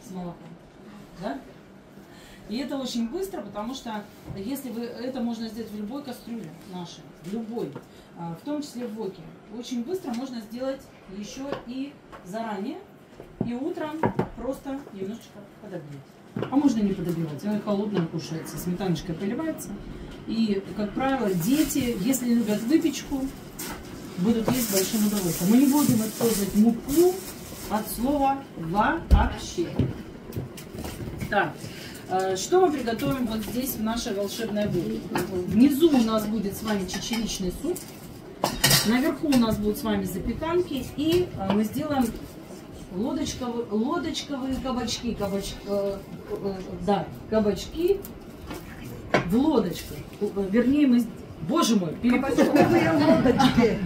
с молоком. Да? И это очень быстро, потому что если вы это можно сделать в любой кастрюле нашей, в любой, в том числе в воке. Очень быстро можно сделать еще и заранее, и утром просто немножечко подогреть. А можно не подогревать, она холодная кушается, сметаночкой поливается. И, как правило, дети, если любят выпечку, будут есть с большим удовольствием. Мы не будем использовать муку от слова вообще. Так. Что мы приготовим вот здесь в нашей волшебной воде? Внизу у нас будет с вами чечевичный суп. Наверху у нас будут с вами запеканки. И мы сделаем лодочковые кабачки. Кабачки в лодочках. Вернее, мы... Боже мой, кабачковые лодочки.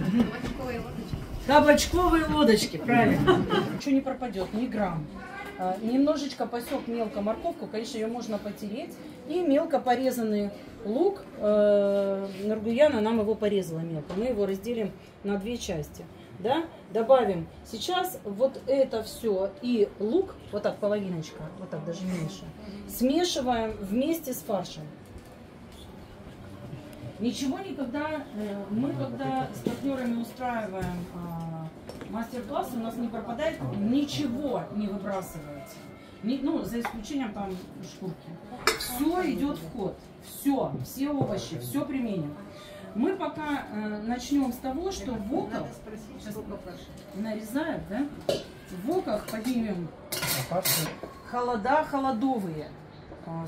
Кабачковые лодочки, правильно. Ничего не пропадет, ни грамм. Немножечко посек мелко морковку, конечно, ее можно потереть. И мелко порезанный лук. Нургуяна нам его порезала мелко. Мы его разделим на две части. Да? Добавим сейчас вот это все и лук, вот так половиночка, вот так даже меньше, смешиваем вместе с фаршем. Ничего никогда, мы когда с партнерами устраиваем мастер-класс, у нас не пропадает, ничего не выбрасывается. Ну, за исключением там шкурки. Все идет в ход. Все овощи, все применим. Мы пока начнем с того, что в воках, сейчас нарезают, да? В воках поднимем холода холодовые,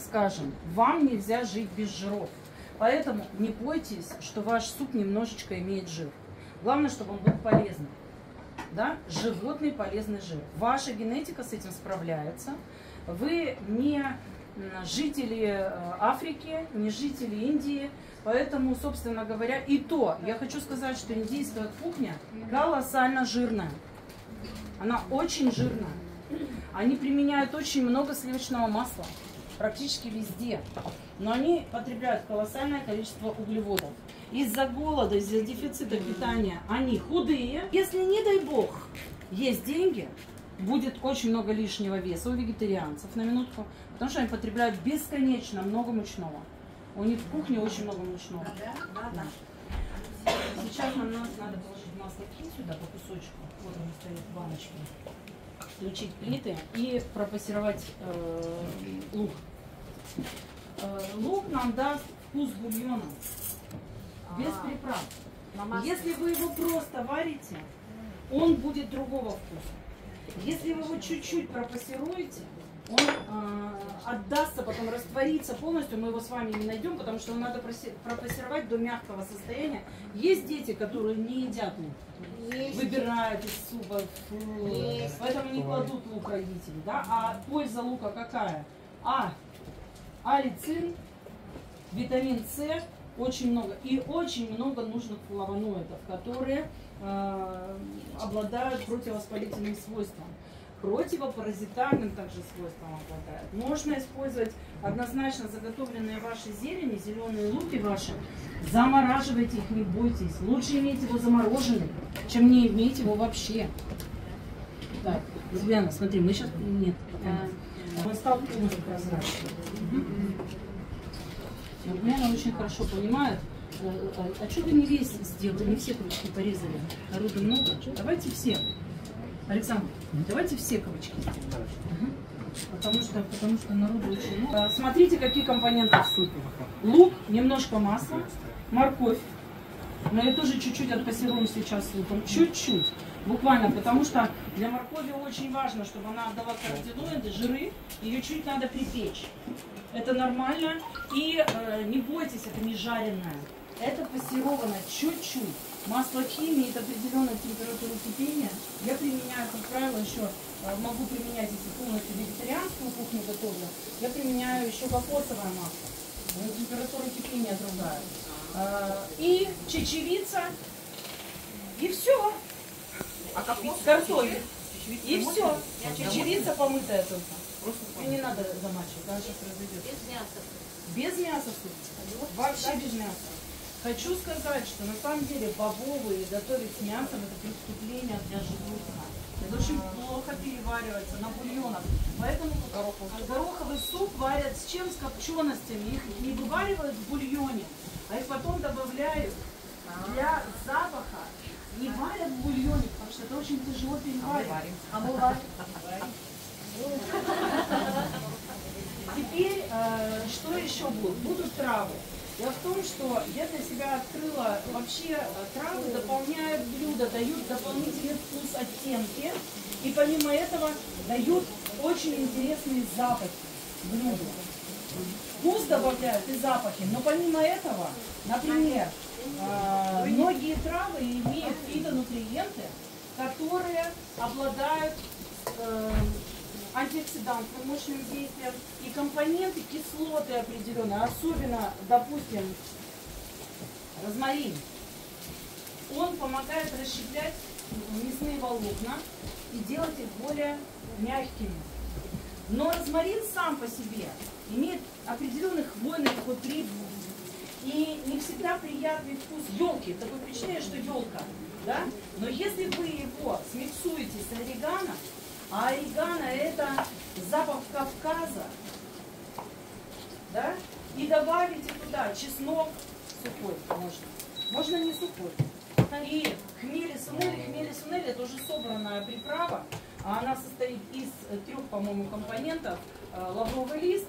скажем. Вам нельзя жить без жиров. Поэтому не бойтесь, что ваш суп немножечко имеет жир. Главное, чтобы он был полезный. Да? Животный полезный жир. Ваша генетика с этим справляется. Вы не жители Африки, не жители Индии. Поэтому, собственно говоря, и то, я хочу сказать, что индийская кухня колоссально жирная. Она очень жирная. Они применяют очень много сливочного масла. Практически везде. Но они потребляют колоссальное количество углеводов. Из-за голода, из-за дефицита питания они худые. Если, не дай бог, есть деньги, будет очень много лишнего веса у вегетарианцев, на минутку, потому что они потребляют бесконечно много мучного. У них в кухне очень много мучного. Да. Сейчас нам надо положить масло сюда по кусочку. Вот он стоит в баночке. Включить плиты и пропассеровать лук. Лук нам даст вкус бульона, без приправ. Если вы его просто варите, он будет другого вкуса. Если вы его чуть-чуть пропассеруете, он отдастся, потом растворится полностью. Мы его с вами не найдем, потому что его надо пропассеровать до мягкого состояния. Есть дети, которые не едят лук, выбирают из супа, поэтому не кладут лук родители. Да? А польза лука какая? Алицин, витамин С, очень много. И очень много нужных флавоноидов, которые обладают противовоспалительным свойством. Противопаразитарным также свойством обладает. Можно использовать однозначно заготовленные ваши зелени, зеленые луки ваши. Замораживайте их, не бойтесь. Лучше иметь его замороженным, чем не иметь его вообще. Так, Елена, смотри, мы сейчас... Нет, он стал полностью прозрачным. Елена очень хорошо понимает. А что ты не весь сделал? Не все крючки порезали. Народу много. Давайте все. Александр, давайте все кабачки. Потому что народу очень много. Смотрите, какие компоненты в супе. Лук, немножко масла, морковь. Мы ее тоже чуть-чуть отпассируем сейчас с луком. Чуть-чуть. Буквально, потому что для моркови очень важно, чтобы она отдала каротиноиды, жиры. Ее чуть надо припечь. Это нормально. И не бойтесь, это не жареное. Это пассировано чуть-чуть. Масло химии, это определенная температура кипения. Я применяю, как правило, еще могу применять, если полностью вегетарианскую кухню готовлю, я применяю еще кокосовое масло. Температура кипения другая. И чечевица, и все. А капуста? Картофель. И все. Чечевица помытая только. И не надо замачивать, она сейчас разойдется. Без мяса. Без мяса суп. Вообще без мяса. Хочу сказать, что на самом деле бобовые готовить с мясом — это преступление для желудка. Это очень плохо переваривается на бульонах. Поэтому гороховый суп варят с чем? С копченостями. Их не вываривают в бульоне, а их потом добавляют для запаха. Не варят в бульоне, потому что это очень тяжело переваривать. А мы варим. Теперь, что еще будет? Будут травы. Дело в том, что я для себя открыла, вообще травы дополняют блюдо, дают дополнительный вкус, оттенки. И помимо этого дают очень интересные запахи блюду. Вкус добавляют и запахи, но помимо этого, например, многие травы имеют фитонутриенты, которые обладают антиоксидантным мощным действием и компоненты кислоты определенные, особенно, допустим, розмарин. Он помогает расщеплять мясные волокна и делать их более мягкими. Но розмарин сам по себе имеет определенный хвойный такой привкус и не всегда приятный вкус елки. Такое впечатление, что елка, да? Но если вы его смиксуете с орегано, а орегано это запах Кавказа, да? И добавите туда чеснок сухой, можно не сухой. И хмели-сунели это уже собранная приправа, она состоит из 3, по-моему, компонентов. Лавровый лист,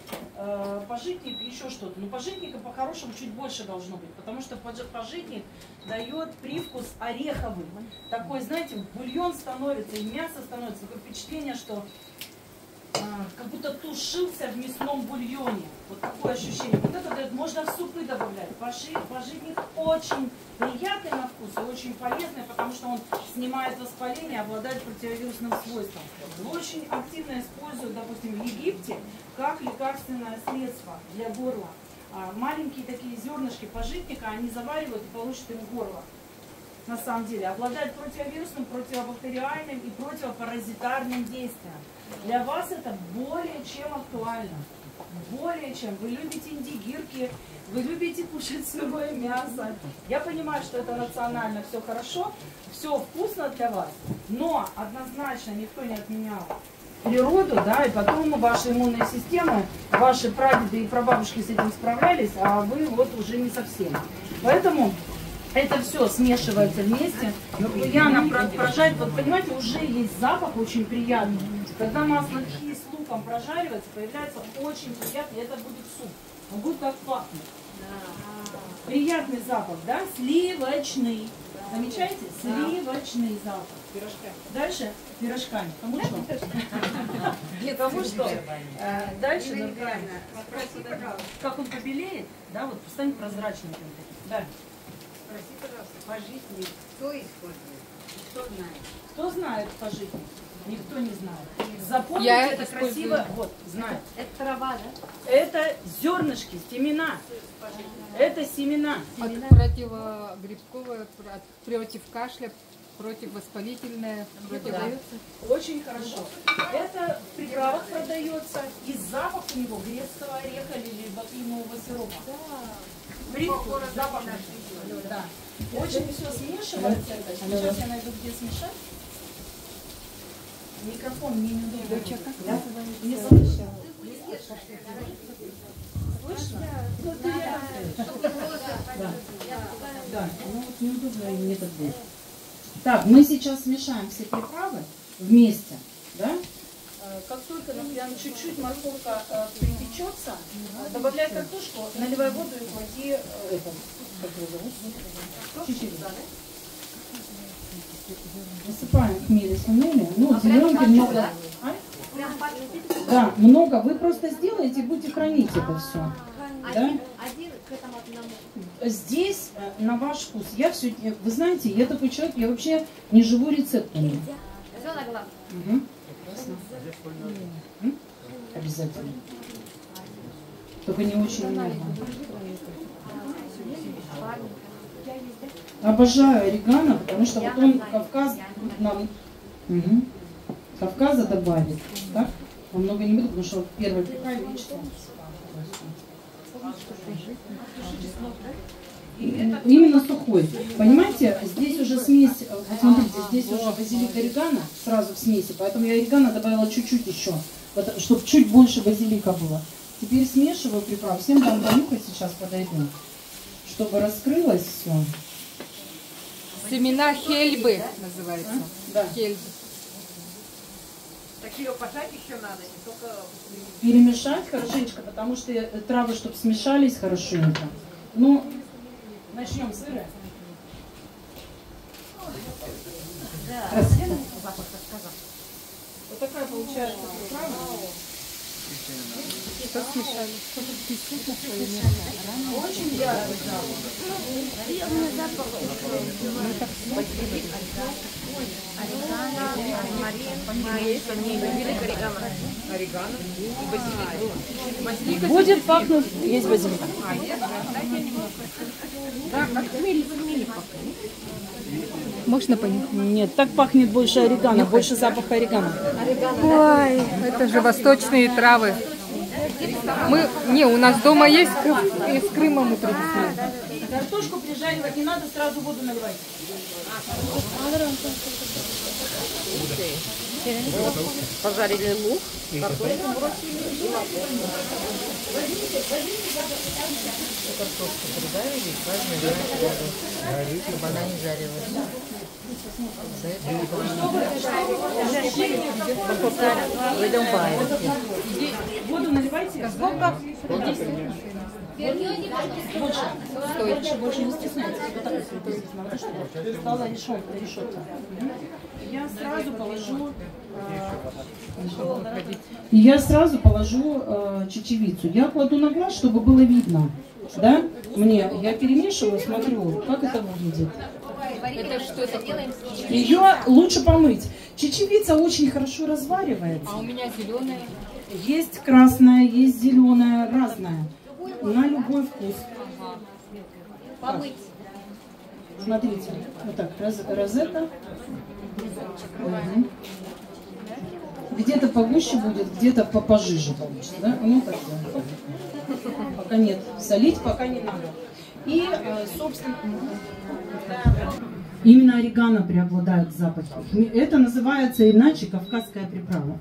пажитник и еще что-то. Но пажитника по-хорошему чуть больше должно быть, потому что пажитник дает привкус ореховый. Такой, знаете, бульон становится, и мясо становится. Такое впечатление, что как будто тушился в мясном бульоне. Вот такое ощущение. Вот это дает, можно в супы добавлять. Пажитник очень приятный на вкус и очень полезный, потому что он снимает воспаление, обладает противовирусным свойством. Его очень активно используют, допустим, в Египте, как лекарственное средство для горла. Маленькие такие зернышки пажитника, они заваривают и получат им горло. На самом деле, обладает противовирусным, противобактериальным и противопаразитарным действием. Для вас это более чем актуально. Более чем. Вы любите индигирки, вы любите кушать сырое мясо. Я понимаю, что это национально все хорошо, все вкусно для вас, но однозначно никто не отменял природу, да, и потом ваша иммунная система, ваши прадеды и прабабушки с этим справлялись, а вы вот уже не совсем. Поэтому это все смешивается вместе. Яна прожарит, вот понимаете, уже есть запах очень приятный. Когда масло тхи с луком прожаривается, появляется очень приятный, это будет суп. Он будет как пахнуть. Приятный запах, да? Сливочный. Замечаете? Сливочный запах. Дальше пирожками. Кому что? Кому что? Дальше набираем. Как он побелеет, да, вот станет прозрачным. Да. Спроси, пожалуйста, пажитник кто использует? Кто знает? Кто знает пажитник? Никто не знает. Запомните это красиво. Вот, знает. Это трава, да? Это зернышки, семена. Это семена. Противогрибковое, против кашля, противовоспалительное, Очень хорошо. Это в приправах продается. И запах у него грецкого ореха или баклинового сиропа. Привкус, запах. Да. Очень все смешивается. Сейчас я найду, где смешать. Микрофон мне неудобно. Да? Не слышно? Слышно? Да, ну вот неудобно и мне так будет. Так, мы сейчас смешаем все приправы вместе, да? Как только, например, чуть-чуть морковка припечется, добавляй картошку, наливай воду и клади чуть-чуть. Насыпаем хмели сунели. Ну, зеленки много. Да, много. Вы просто сделаете и будете хранить это все. Да? Один к этому одному. Здесь на ваш вкус. Я все, вы знаете, я такой человек, я вообще не живу рецептами. Зона глав. Угу. Обязательно. Только не очень много. Обожаю орегано, потому что вот он Кавказ нам Кавказа добавит. Так? Он много не буду, потому что в первой приправе видите. Именно сухой. Понимаете, здесь уже смесь, вот смотрите, здесь уже базилик орегано сразу в смеси, поэтому я орегано добавила чуть-чуть еще. чтобы чуть больше базилика было. Теперь смешиваю приправу. Всем дам понюхать, сейчас подойду, чтобы раскрылось все. Семена хельбы называется. Да. Хельбы. Так ее пожать еще надо, не только... Перемешать хорошенечко, потому что травы, чтобы смешались хорошенько. Ну, начнем с сыра. Красиво. Вот такая получается приправа. Что смешали? Очень яркий запах. Будет пахнуть, есть базилик. Можно понюхать? Нет, так пахнет больше орегано, больше запаха орегано. Ой, это же восточные травы. У нас дома есть из Крыма мы привезли. Картошку прижаривать не надо, сразу воду наливать. Пожарили лук, чтобы она не жарилась. Воду наливайте. Сколько? Больше не стесняйтесь. Вот так вот приблизительно, чтобы стала решетка. Я сразу положу чечевицу. Я кладу на глаз, чтобы было видно. Да? Я перемешиваю, смотрю, как это выглядит. Это что такое? Ее лучше помыть. Чечевица очень хорошо разваривается. А у меня зеленая. Есть красная, есть зеленая, разная. На любой вкус. Помыть. Смотрите, вот так, розетта. Угу. Где-то погуще будет, где-то пожиже получится. Да? Ну, так, да. Пока нет. Солить пока не надо. И, собственно, именно орегано преобладает в запахе. Это называется иначе кавказская приправа.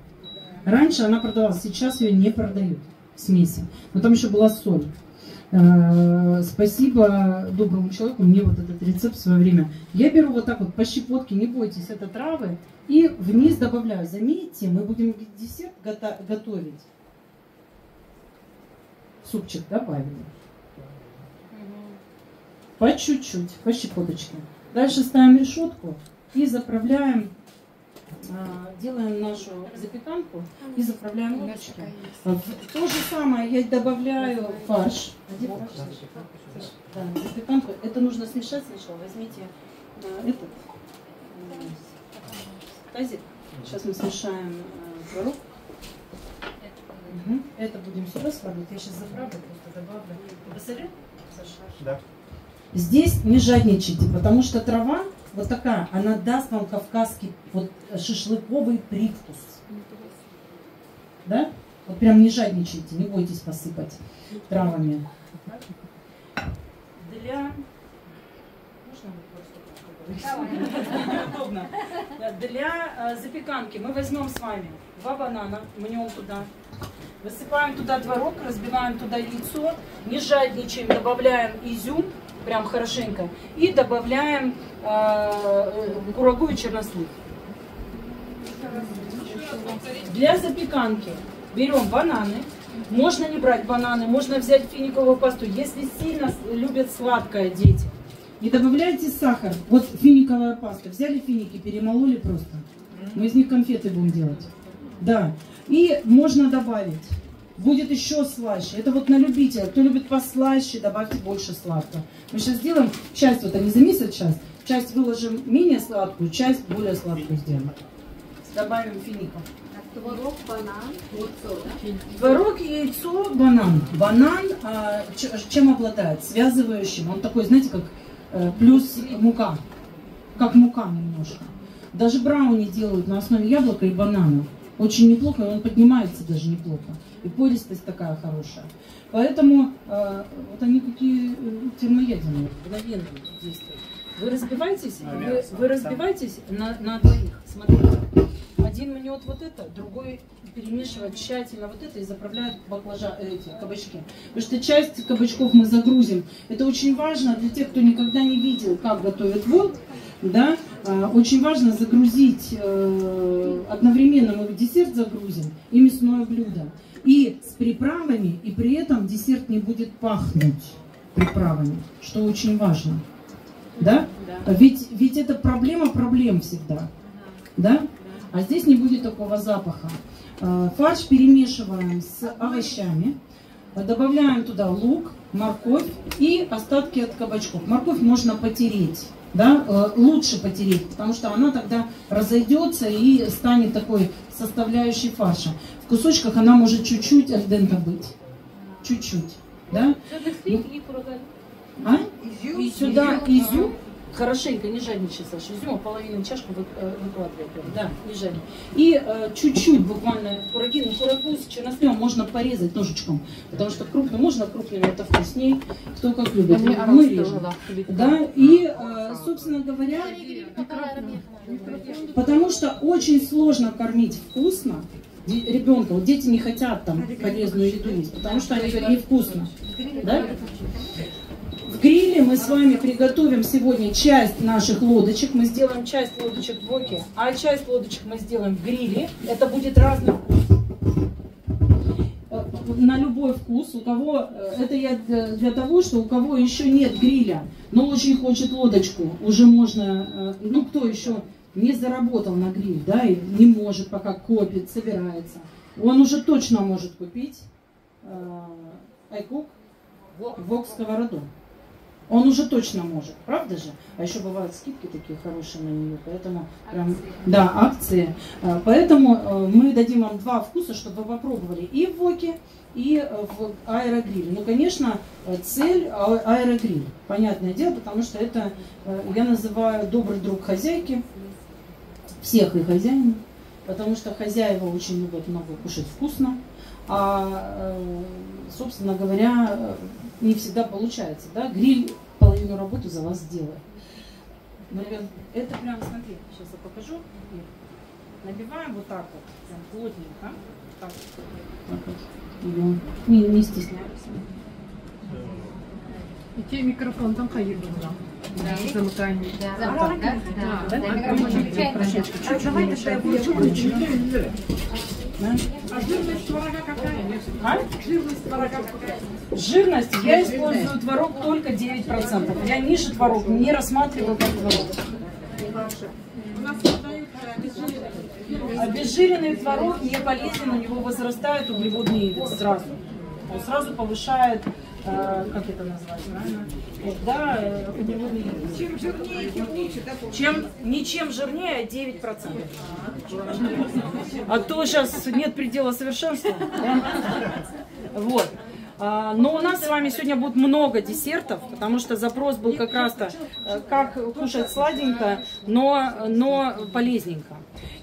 Раньше она продавалась, сейчас ее не продают в смеси. Но там еще была соль. Спасибо доброму человеку, мне вот этот рецепт в свое время. Я беру вот так вот по щепотке, не бойтесь, это травы, и вниз добавляю. Заметьте, мы будем десерт готовить. Супчик добавили. По чуть-чуть, по щепоточке. Дальше ставим решетку и заправляем, делаем нашу запеканку и заправляем удочки. То же самое я добавляю фарш. Да, запеканку. Это нужно смешать сначала. Возьмите этот тазик. Сейчас мы смешаем творог. Угу. Это будем сюда складывать. Я сейчас заправлю, просто добавлю. Посолил, Саша? Да. Здесь не жадничайте, потому что трава вот такая, она даст вам кавказский вот шашлыковый привкус. Да? Вот прям не жадничайте, не бойтесь посыпать травами. Для запеканки мы возьмем с вами 2 банана, мнем туда. Высыпаем туда творог, разбиваем туда яйцо, не жадничаем, добавляем изюм, прям хорошенько, и добавляем курагу и чернослив. Для запеканки берем бананы, можно не брать бананы, можно взять финиковую пасту, если сильно любят сладкое дети. И добавляйте сахар, вот финиковая паста, взяли финики, перемололи просто, мы из них конфеты будем делать. Да, и можно добавить. Будет еще слаще. Это вот на любителя. Кто любит послаще, добавьте больше сладкого. Мы сейчас сделаем часть, вот они замесят сейчас, часть выложим менее сладкую, часть более сладкую сделаем. Добавим фиников. Творог, банан, яйцо, да? Творог, яйцо, банан. Банан чем обладает? Связывающим. Он такой, знаете, как плюс мука. Как мука немножко. Даже брауни делают на основе яблока и банана. Очень неплохо, и он поднимается даже неплохо. И пористость такая хорошая. Поэтому вот они какие термоядерные, мгновенно действуют. Вы разбиваетесь, вы разбиваетесь на двоих. Смотрите. Один мнет вот это, другой перемешивать тщательно вот это и заправляют эти кабачки. Потому что часть кабачков мы загрузим. Это очень важно для тех, кто никогда не видел, как готовят вок. Да? Очень важно загрузить, одновременно мы десерт загрузим и мясное блюдо. И с приправами, и при этом десерт не будет пахнуть приправами, что очень важно. Да? Ведь это проблема проблем всегда. Да? А здесь не будет такого запаха. Фарш перемешиваем с овощами, добавляем туда лук, морковь и остатки от кабачков. Морковь можно потереть, да? Лучше потереть, потому что она тогда разойдется и станет такой составляющей фарша. В кусочках она может чуть-чуть аль денте быть, чуть-чуть, да? И сюда изюм. Хорошенько, не жадничай, Саша. Изюма половину чашку выкладывай. Да, не жадничай. И чуть-чуть буквально кураги. Ну, курагу с черносливом можно порезать ножичком. Потому что крупно, можно крупными, это вкусней. Кто как любит. Мы режем. Да, и, собственно говоря, потому что очень сложно кормить вкусно ребенка. Вот дети не хотят там полезную еду есть, потому что они говорят, невкусно. Да? В гриле мы с вами приготовим сегодня часть наших лодочек. Мы сделаем часть лодочек в воке, а часть лодочек мы сделаем в гриле. Это будет разный вкус. На любой вкус. У кого, это я для того, что у кого еще нет гриля, но очень хочет лодочку, уже можно, ну кто еще не заработал на гриль, да, и не может, пока копит, собирается. Он уже точно может купить iCook вок сковороду. Он уже точно может, правда же? А еще бывают скидки такие хорошие на нее, поэтому прям, да, акции. Поэтому мы дадим вам два вкуса, чтобы вы попробовали и в воке, и в аэрогриле. Ну, конечно, цель аэрогриль, понятное дело, потому что это я называю добрый друг хозяйки, всех и хозяина, потому что хозяева очень любят много кушать вкусно, а, собственно говоря, не всегда получается, да, гриль половину работы за вас сделает. Это прям, смотри, сейчас я покажу. Набиваем вот так вот, прям плотненько. Так. Не стесняйся. И тебе микрофон там ходит, да? Замыкание. А жирность творога какая? Жирность творога какая? Жирность, я использую творог только 9%. Я ниже творог не рассматриваю как творог. Обезжиренный творог не полезен, у него возрастает углеводный индекс сразу. Он сразу повышает, как это назвать, правильно? Да, углеводный индекс. Чем жирнее, тем лучше, да? Ничем жирнее, а 9%. А то сейчас нет предела совершенства. Да? Вот. Но у нас с вами сегодня будет много десертов, потому что запрос был как раз-то, как кушать сладенько, но полезненько.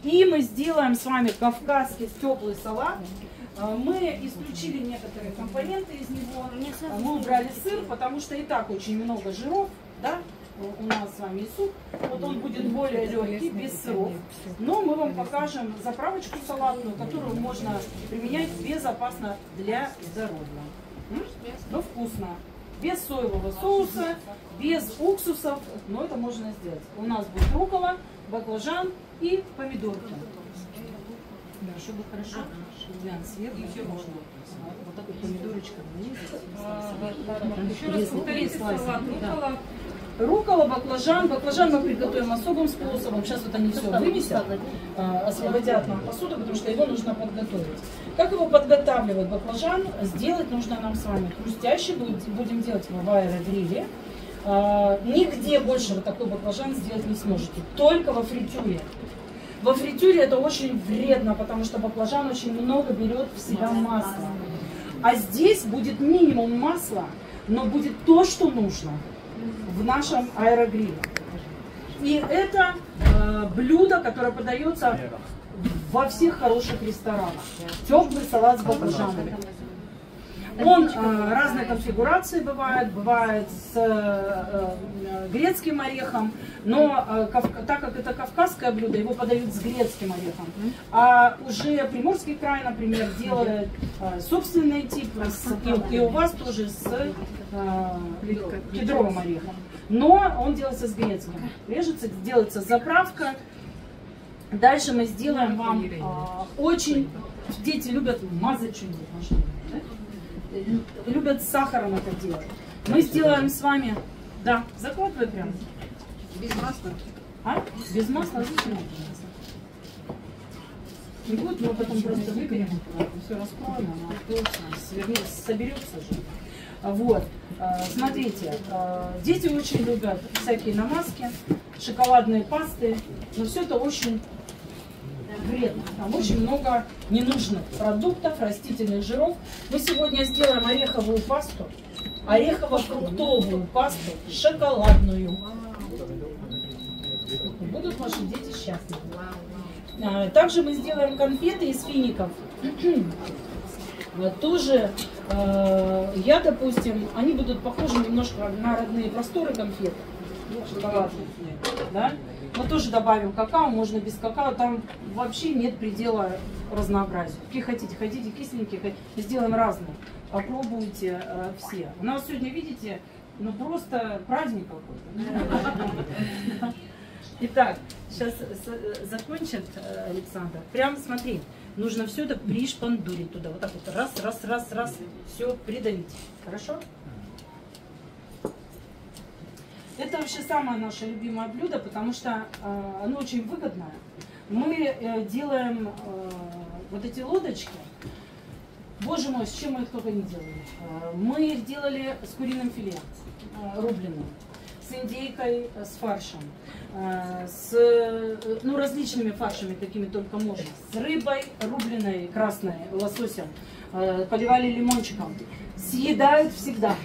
И мы сделаем с вами кавказский теплый салат. Мы исключили некоторые компоненты из него. Мы убрали сыр, потому что и так очень много жиров, да? У нас с вами и суп. Вот он будет более легкий, без сыров. Но мы вам покажем заправочку салатную, которую можно применять безопасно для здоровья. Но вкусно. Без соевого соуса, без уксусов, но это можно сделать. У нас будет руккола, баклажан и помидорки. Да, чтобы хорошо глянь сверху, можно вот такой помидорочкой нарезать. Еще раз повторите салат. Руккола, баклажан. Баклажан мы приготовим особым способом. Сейчас вот они все вымесят, освободят нам посуду, потому что его нужно подготовить. Как его подготавливать? Баклажан сделать нужно нам с вами хрустящий. Будем делать его в аэрогриле. Нигде больше вот такой баклажан сделать не сможете. Только во фритюре. Во фритюре это очень вредно, потому что баклажан очень много берет в себя масла. А здесь будет минимум масла, но будет то, что нужно в нашем аэрогриле. И это блюдо, которое подается во всех хороших ресторанах. Теплый салат с баклажанами. Он разной конфигурации бывает с грецким орехом, но так как это кавказское блюдо, его подают с грецким орехом. А уже Приморский край, например, делает собственный тип, и у вас тоже с кедровым орехом. Но он делается с грецким. Режется, делается заправка. Дальше мы сделаем вам очень... Дети любят мазать что-нибудь. Да? Любят с сахаром это делать. Мы сделаем с вами... Да, закладывай прямо. Без масла. А? Без масла? Зачем? Не будет, мы потом просто выберем. Все раскроем, оно откроется, соберется же. Вот. Смотрите, дети очень любят всякие намазки, шоколадные пасты, но все это очень вредно. Там очень много ненужных продуктов, растительных жиров. Мы сегодня сделаем ореховую пасту, орехово-фруктовую пасту, шоколадную. Будут ваши дети счастливы. Также мы сделаем конфеты из фиников. Тоже я, допустим, они будут похожи немножко на родные просторы конфеты. Шоколадные. Да? Мы тоже добавим какао, можно без какао, там вообще нет предела разнообразию. Какие хотите, кисленькие, сделаем разные. Попробуйте все. У нас сегодня, видите, ну просто праздник какой-то. Итак, сейчас закончит Александр. Прям смотри, нужно все это пришпандурить туда. Вот так вот. Раз. Все придавить. Хорошо? Это вообще самое наше любимое блюдо, потому что оно очень выгодное. Мы делаем вот эти лодочки. Боже мой, с чем мы их только не делали. Мы их делали с куриным филе рубленым, с индейкой, с фаршем, с различными фаршами, какими только можно. С рыбой рубленой, красной, лососем, поливали лимончиком. Съедают всегда.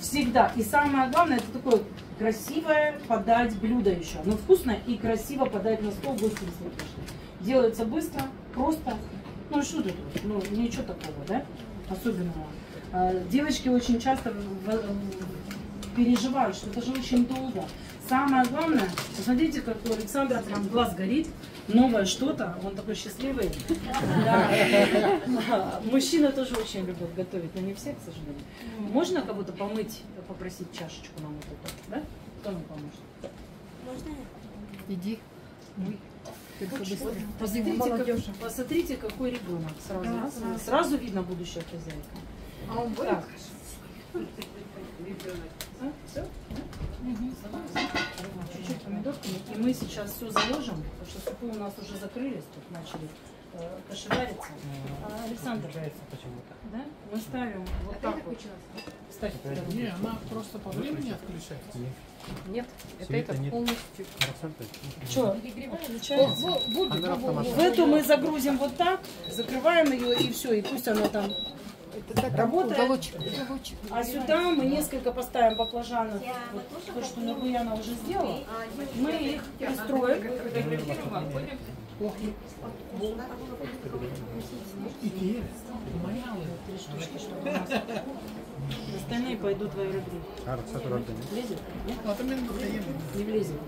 Всегда. И самое главное, это такое красивое подать блюдо еще. Оно вкусное и красиво подать на стол гостям, если пришли. Делается быстро, просто. Ну что тут? Ну ничего такого, да? Особенного. Девочки очень часто переживают, что это же очень долго. Самое главное, посмотрите, как у Александра прям глаз горит, новое что-то, он такой счастливый. Да. Мужчины тоже очень любят готовить, но не все, к сожалению. Можно кого-то помыть, попросить чашечку нам вот эту, да? Кто нам поможет? Можно? Иди. Посмотрите, какой ребенок. Сразу видно будущая хозяйка. А он будет? Так. Все? Чуть-чуть помидорками. И мы сейчас все заложим, потому что супы у нас уже закрылись, тут начали кошевариться. Александр, да? Мы ставим вот так вот. Ставьте. Не, она просто по времени отключается. Нет, это полностью. Что, включается? В эту мы загрузим вот так, закрываем ее и все, и пусть она там работает. Уголочек. А сюда мы несколько поставим баклажанов, вот то, что Нургуяна уже сделала. Мы их пристроим. Три штучки, чтобы у нас. Остальные пойдут в аэробрик. Влезет? Нет? Не влезет.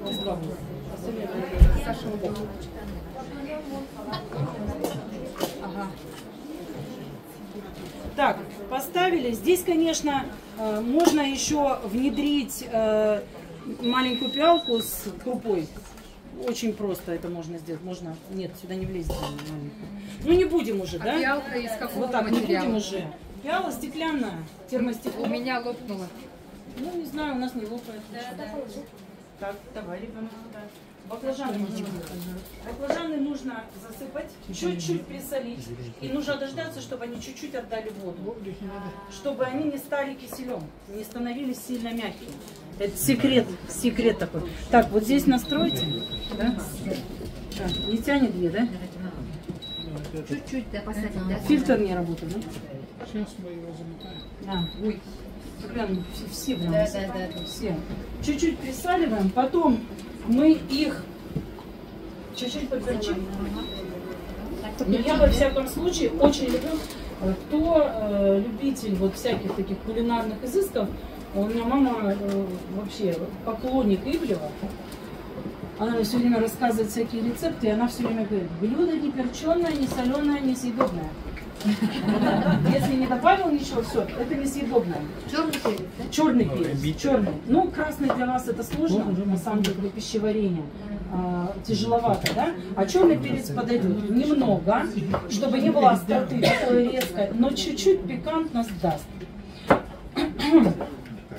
Ага. Так, поставили. Здесь, конечно, можно еще внедрить маленькую пиалку с крупой. Очень просто это можно сделать. Можно. Нет, сюда не влезет. Ну не будем уже, да? Пиалка из какого Вот так, материала? не будем уже. Пиала стеклянная, термостекло. У меня лопнула. Ну, не знаю, у нас не лопает. Так, давай, ребенок, сюда. Баклажаны нужно засыпать, чуть-чуть присолить. И нужно дождаться, чтобы они чуть-чуть отдали воду. Чтобы они не стали киселем, не становились сильно мягкими. Это секрет такой. Так, вот здесь настройте. Да? Так, не тянет две, да? Чуть-чуть, да, посадить, да? Фильтр не работает, да? Сейчас мы его замотаем. Ой, прям все в нас. Да. Все. Чуть-чуть присаливаем, потом мы их чуть-чуть подзачим. Я, во всяком случае, очень люблю Кто любитель вот всяких таких кулинарных изысков, у меня мама вообще поклонник Ивлева. Она мне все время рассказывает всякие рецепты, и она все время говорит: блюдо не перченое, не соленое, не съедобное. Если не добавил ничего, все, это несъедобное. Черный перец, да? Черный перец, черный. Ну, красный для вас это сложно, на самом деле, для пищеварения. Тяжеловато, да? А черный перец подойдет немного, чтобы не было остроты такой резкой, но чуть-чуть пикантность даст.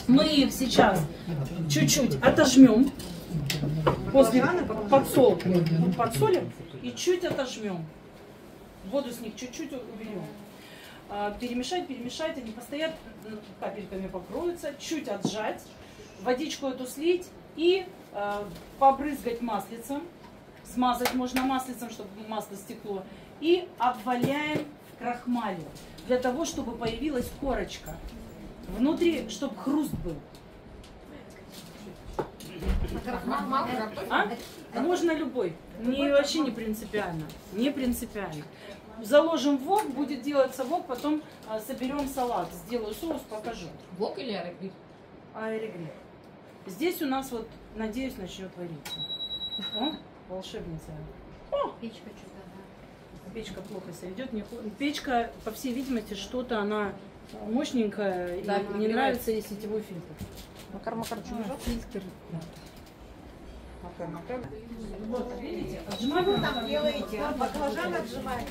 Мы их сейчас чуть-чуть отожмем. После подсолки подсолим и чуть отожмем. Воду с них чуть-чуть уберем. Перемешать, перемешать, они постоят, капельками покроются, чуть отжать, водичку эту слить и побрызгать маслицем. Смазать можно маслицем, чтобы масло стекло. И обваляем в крахмале, для того, чтобы появилась корочка. Внутри, чтобы хруст был. А? Можно любой. Вообще не принципиально. Не принципиально. Заложим в вок, будет делаться вок, потом соберем салат. Сделаю соус, покажу. Вок или аэрогриль? Аэрогриль. Здесь у нас вот, надеюсь, начнет вариться. О, волшебница. О! Печка что-то, Печка плохо себя ведет. Печка, по всей видимости, что-то она мощненькая, да, и не нравится ей сетевой фильтр. Макар фильтр. Вот, видите, отжимаем. Что там делаете? А баклажан отжимаете?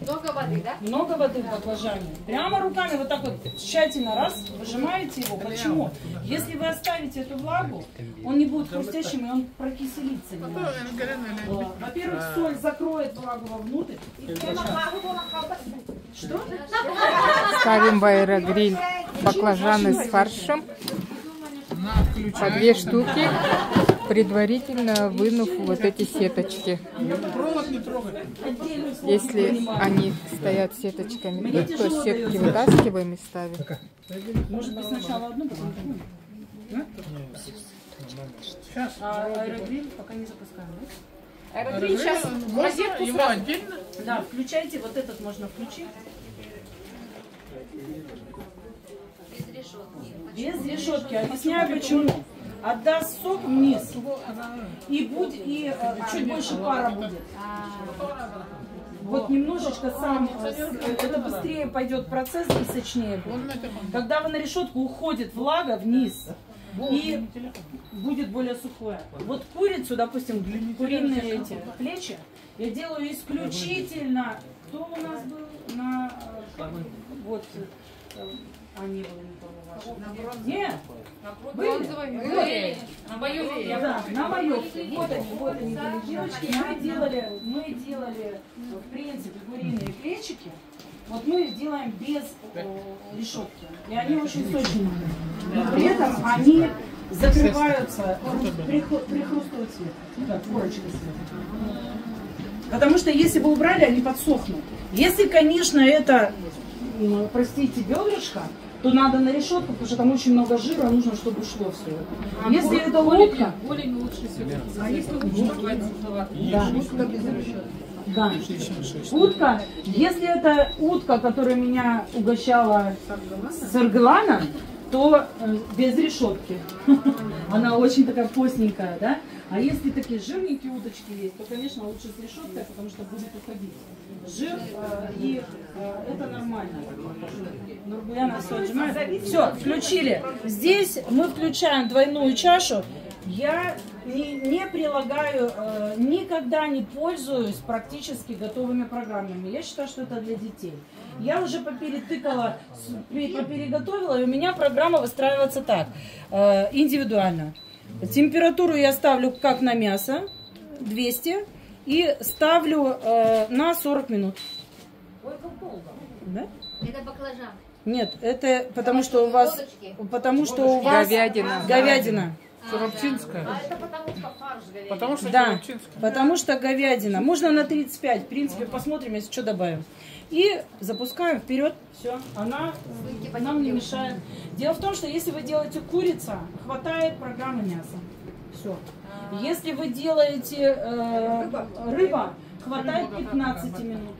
Много воды, да? Много воды в баклажане. Прямо руками вот так вот тщательно раз выжимаете его. Почему? Если вы оставите эту влагу, он не будет хрустящим, и он прокиселится немного. Во-первых, соль закроет влагу вовнутрь. Что? Ставим в аэрогриль баклажаны с фаршем. По 2 штуки, предварительно вынув вот эти сеточки. Провод не трогать. Если они стоят сеточками, то сетки вытаскиваем и ставим. Может быть, сначала одну, потом другую? Сейчас. А аэрогриль пока не запускаем, да? Аэрогриль сейчас в розетку Его сразу. отдельно? Да, включайте, вот этот можно включить. Без решетки. Объясняю почему. Отдаст сок вниз. И чуть больше пара будет. Вот немножечко сам, это быстрее пойдет процесс и сочнее будет. Когда вы на решетку, уходит влага вниз. И будет более сухое. Вот курицу, допустим, куриные эти плечи, я делаю исключительно. Кто у нас был на вот они были не того. Нет, были. На боевке. Да, на боевке. Вот они были девочки. Мы делали, в принципе, куриные плечики. Вот мы их делаем без решетки. И они очень сочные. При этом они закрываются, прихрустывают цвет. Так, корочка света. Потому что если вы убрали, они подсохнут. Если, конечно, это, простите, бедрышко, то надо на решетку, потому что там очень много жира, нужно, чтобы ушло все. Если это утка, Более лучше все. а если утка, Да. да. Утка, если это утка, которая меня угощала сарглана, то без решетки. Она очень такая постненькая, да? А если такие жирненькие уточки есть, то, конечно, лучше с решеткой, потому что будет уходить жир, и это нормально. Нургуляна все отжимает. Все, включили. Здесь мы включаем двойную чашу. Я не прилагаю, никогда не пользуюсь практически готовыми программами. Я считаю, что это для детей. Я уже поперетыкала, попереготовила, и у меня программа выстраивается так, индивидуально. Температуру я ставлю как на мясо, 200, и ставлю на 40 минут. Да? Это баклажан. Нет, это потому что у вас Говядина. говядина. Сурабчинская. Это потому что фарш говядины. Потому что Да, сурабчинская. потому что говядина. Можно на 35. В принципе, посмотрим, если что добавим. И запускаем вперед. Все, она нам не мешает. Дело в том, что если вы делаете курица, хватает программы мяса. Все. Если вы делаете рыба, хватает 15 минут.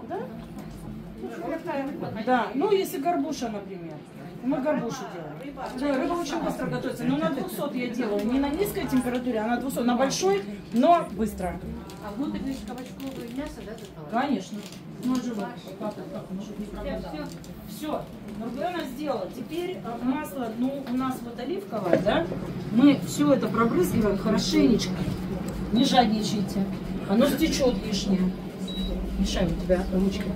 Да? Да, ну если горбуша, например. Мы горбушу делаем. Да, рыба очень быстро готовится. Но на 200 я делаю. Не на низкой температуре, а на 200. На большой, но быстро. А внутреннее кабачковое мясо, да, тут? Конечно. Ну, живо. Чтобы не пропадало. Все. Нургулена сделала. Теперь масло, ну, у нас вот оливковое, да? Мы все это пробрызгиваем хорошенечко. Не жадничайте. Оно стечет лишнее. Мешай у тебя ручка.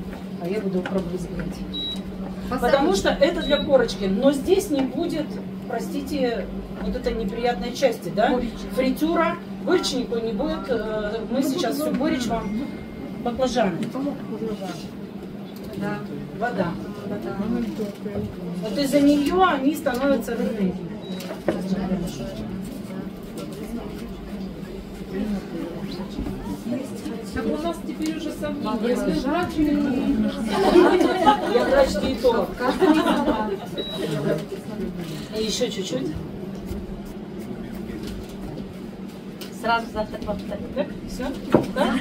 А я буду пробрызгивать. Потому что это для корочки. Но здесь не будет, простите, вот этой неприятной части, да? Фритюра. Горечи никакой не будет. Мы сейчас всю горечь вам. Баклажаны. Да. Вода. Вот из-за нее они становятся рыбными. Так у нас теперь уже сомнения. Я врач-диетолог. И еще чуть-чуть. Сразу завтра повторю. Так? Все? Да?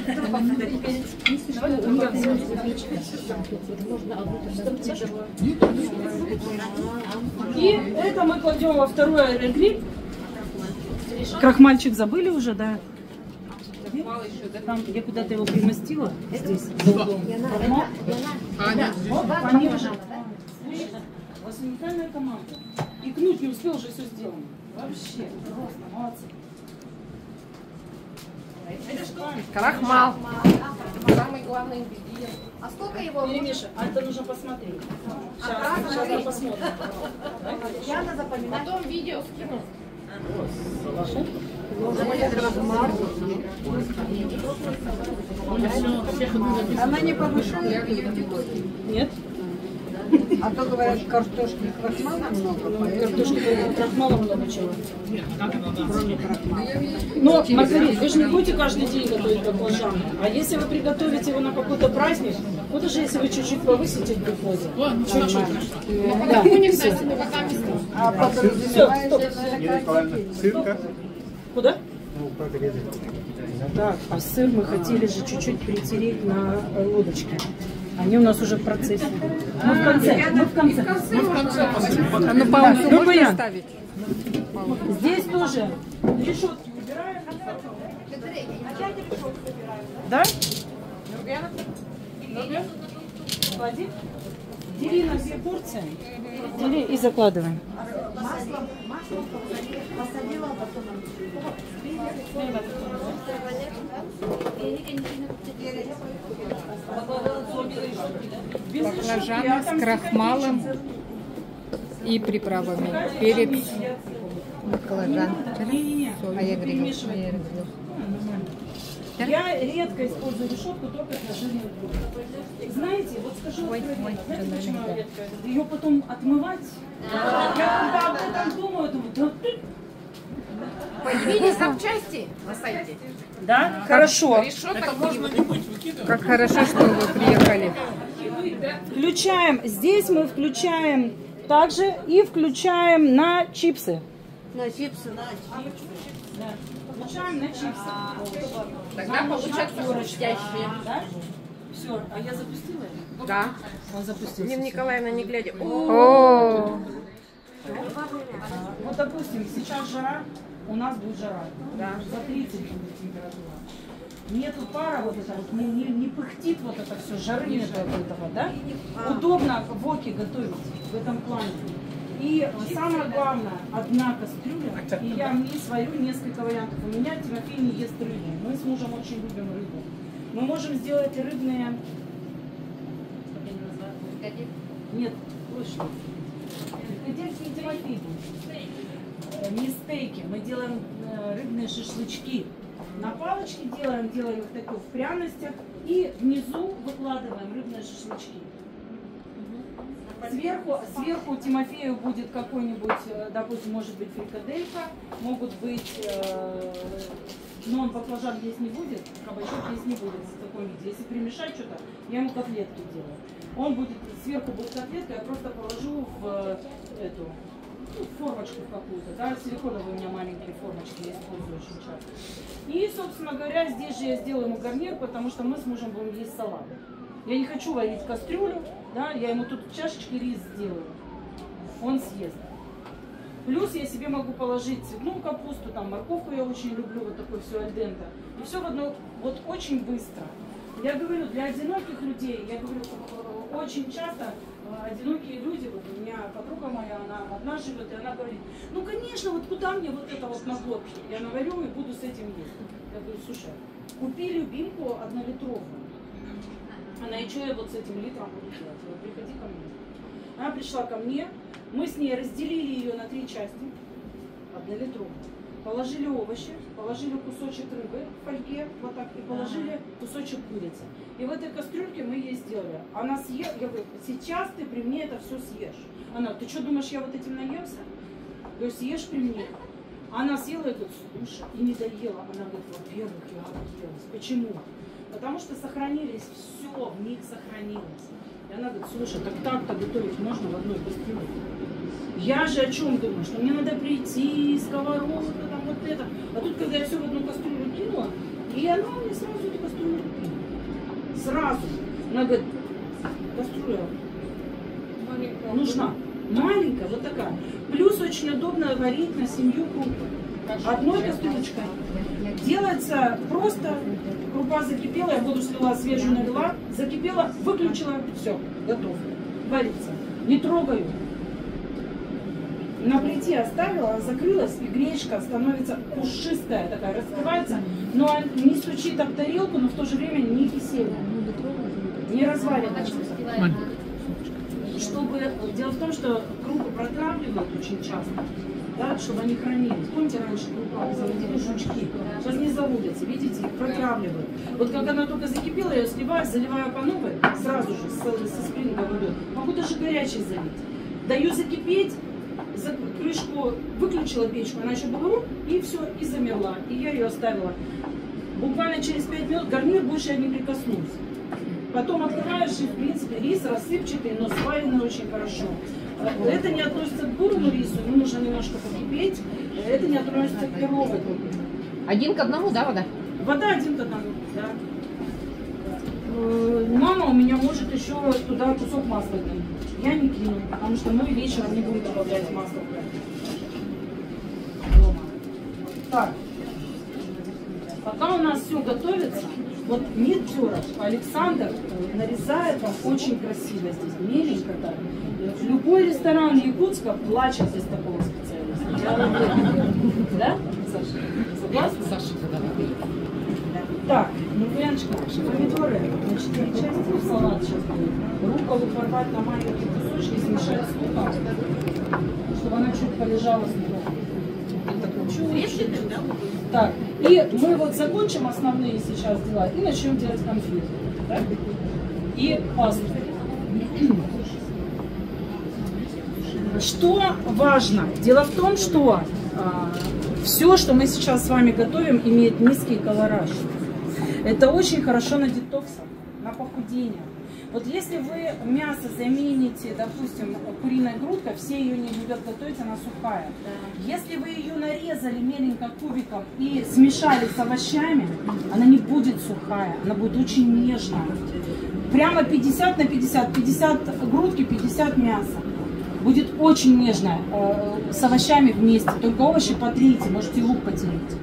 И это мы кладем во второй аэрогриль. Крахмальчик забыли уже, да? Там, я куда-то его примостила. Здесь. Вот, они уже. У вас уникальная команда. И Кнут не успел, уже все сделано. Вообще, просто молодцы. Крахмал. Самый главный ингредиент. А сколько его? Перемешай. А это нужно посмотреть. Сейчас мы посмотрим. Яна запоминает. Потом видео скину. Она не повышает ее теплоту. Нет? А то говорят, картошки крахмала много. Картошки крахмала много чего. Но, Маргарита, вы же не будете каждый день готовить баклажаны. А если вы приготовите его на какой-то праздник, вот даже если вы чуть-чуть повысите в приходе. Чуть-чуть. Да, все. А подразумевается Ссылка. Куда? Так, а сыр мы хотели же чуть-чуть притереть на лодочке. Они у нас уже в процессе. Мы в конце. Мы в конце. А ну паузу Ну, можно понятно. ставить? Здесь тоже решетки убираем. Да? Клади. Дели на 2 порции. Дели и закладываем. Баклажаны с крахмалом и приправами. Перец. Баклажан. А я грилю. Я редко использую решетку только для жирных блюд. Знаете, вот скажу, знаете, почему я редко? Ее потом отмывать. Я об этом думаю, да ты. Появились запчасти на сайте. Да? Хорошо. Как хорошо, что вы приехали. Включаем. Здесь мы включаем также и включаем на чипсы. на чипсы. Да. Включаем на чипсы. Тогда получается хрустящие. Да? Все. А я запустила? Да. Он запустился. Нина Николаевна, не глядя. О, Вот, допустим, сейчас жара, у нас будет жара. Да. За 30 будет температура. Нету пара вот это вот, не пыхтит вот это все, жары нету от этого, да? Удобно воки готовить в этом плане. И самое главное, одна кастрюля, и я в ней сварю несколько вариантов. У меня Тимофей не ест рыбу. Мы с мужем очень любим рыбу. Мы можем сделать рыбные... Нет, слышно. Фрикадельки и Тимофей будет. Не стейки, мы делаем рыбные шашлычки. На палочке делаем их такой в пряностях. И внизу выкладываем рыбные шашлычки. Сверху Тимофею будет какой-нибудь, допустим, может быть фрикаделька, могут быть, но он баклажан есть не будет, кабачок есть не будет в таком виде. Если перемешать что-то, я ему котлетки делаю. Он будет, сверху будет котлетка, я просто положу в эту, формочку какую-то, да, силиконовые у меня маленькие формочки, я использую очень часто. И, собственно говоря, здесь же я сделаю ему гарнир, потому что мы с мужем будем есть салат. Я не хочу варить кастрюлю, Да, я ему тут чашечки рис сделаю, он съест. Плюс я себе могу положить цветную капусту, там морковку я очень люблю, вот такой все альденте. И все в одно, вот очень быстро. Я говорю, для одиноких людей, я говорю, очень часто одинокие люди, вот у меня подруга моя, она одна живет, и она говорит, ну конечно, вот куда мне вот это вот на год? Я наварю и буду с этим есть. Я говорю, слушай, купи любимку 1-литровую. Она, и что я вот с этим литром буду делать? Вот, приходи ко мне. Она пришла ко мне, мы с ней разделили ее на 3 части, 1-литровую. Положили овощи, положили кусочек рыбы в фольге, вот так, и положили кусочек курицы. И в этой кастрюльке мы ей сделали. Она съела, я говорю, сейчас ты при мне это все съешь. Она, ты что думаешь, я вот этим наемся? То есть съешь при мне. Она съела и говорит, слушай, и не доела. Она говорит, во-первых, я объелась. Почему? Потому что сохранились, все в них сохранилось. И она говорит, слушай, так-то готовить можно в одной кастрюле. Я же о чем думаю, что мне надо прийти, сковородку, там вот это. А тут, когда я все в одну кастрюлю кинула, и она мне сразу эту кастрюлю кинула. Сразу. Она говорит, кастрюля нужна. Маленькая, вот такая. Плюс очень удобно варить на семью крупу. Одной кастрюлечкой. Делается просто, крупа закипела, я воду слила, свежую налила, закипела, выключила, все, готово. Варится. Не трогаю. На плите оставила, закрылась, и гречка становится пушистая такая, раскрывается, но не стучит об тарелку, но в то же время не киселая, не разваливается. Чтобы, дело в том, что крупы протравливают очень часто, да, чтобы они хранились. Помните, раньше крупа заводили жучки, сейчас не заводятся, видите, их протравливают. Вот как она только закипела, я ее сливаю, заливаю по новой, сразу же со спринга водой. Могу даже горячей залить. Даю закипеть. Крышку выключила печку, она еще была, и все, и замерла. И я ее оставила. Буквально через 5 минут гарнир больше я не прикоснулась. Потом открываешь, и в принципе рис рассыпчатый, но сваренный очень хорошо. Это не относится к бурому рису, ему нужно немножко покипеть. Это не относится к перловой крупе. 1 к 1, да, вода? Вода 1 к 1, да. Мама у меня может еще туда кусок масла кинуть. Я не кину, потому что мы вечером не будем добавлять масло. Так, пока у нас все готовится, вот медтёрок Александр нарезает вам очень красиво здесь, меленько так. Любой ресторан Якутска плачет здесь такого специалиста. Да, Саша? Согласна? Саша, да. Так, ну, Яночка, помидоры на 4 части в салат сейчас будет. Рукколу порвать на маленькие кусочки, смешать с луком, чтобы она чуть полежала с луком. Чуть-чуть. Так, и мы вот закончим основные сейчас дела и начнем делать конфеты. Так? И пасту. Что важно? Дело в том, что все, что мы сейчас с вами готовим, имеет низкий колораж. Это очень хорошо на детоксах, на похудение. Вот если вы мясо замените, допустим, куриной грудкой, все ее не любят готовить, она сухая. Если вы ее нарезали меленько кубиком и смешали с овощами, она не будет сухая, она будет очень нежная. Прямо 50 на 50, 50 грудки, 50 мяса. Будет очень нежная, с овощами вместе. Только овощи потрите, можете лук потереть.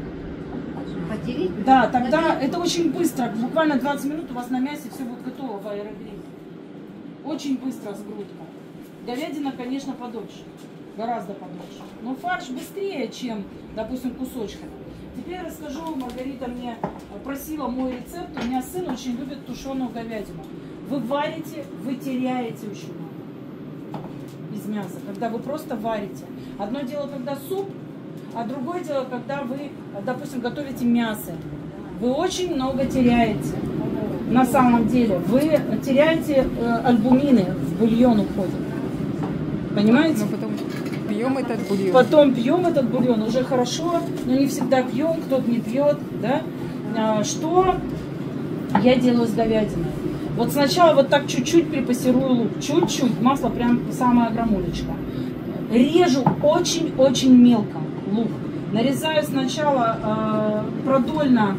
Потереть? Да, тогда это очень быстро. Буквально 20 минут у вас на мясе все будет готово в аэрогриле. Очень быстро с грудкой. Говядина, конечно, подольше. Гораздо подольше. Но фарш быстрее, чем, допустим, кусочками. Теперь расскажу, Маргарита мне просила мой рецепт. У меня сын очень любит тушеную говядину. Вы варите, вы теряете очень много из мяса, когда вы просто варите. Одно дело, когда суп, а другое дело, когда вы, допустим, готовите мясо. Вы очень много теряете. На самом деле. Вы теряете альбумины, в бульон уходит. Понимаете? Но потом пьем этот бульон. Потом пьем этот бульон. Уже хорошо, но не всегда пьем, кто-то не пьет. Да? Что я делаю с говядиной? Вот сначала вот так чуть-чуть припассирую лук. Чуть-чуть. Масло прям самая грамулечка. Режу очень-очень мелко лук. Нарезаю сначала продольно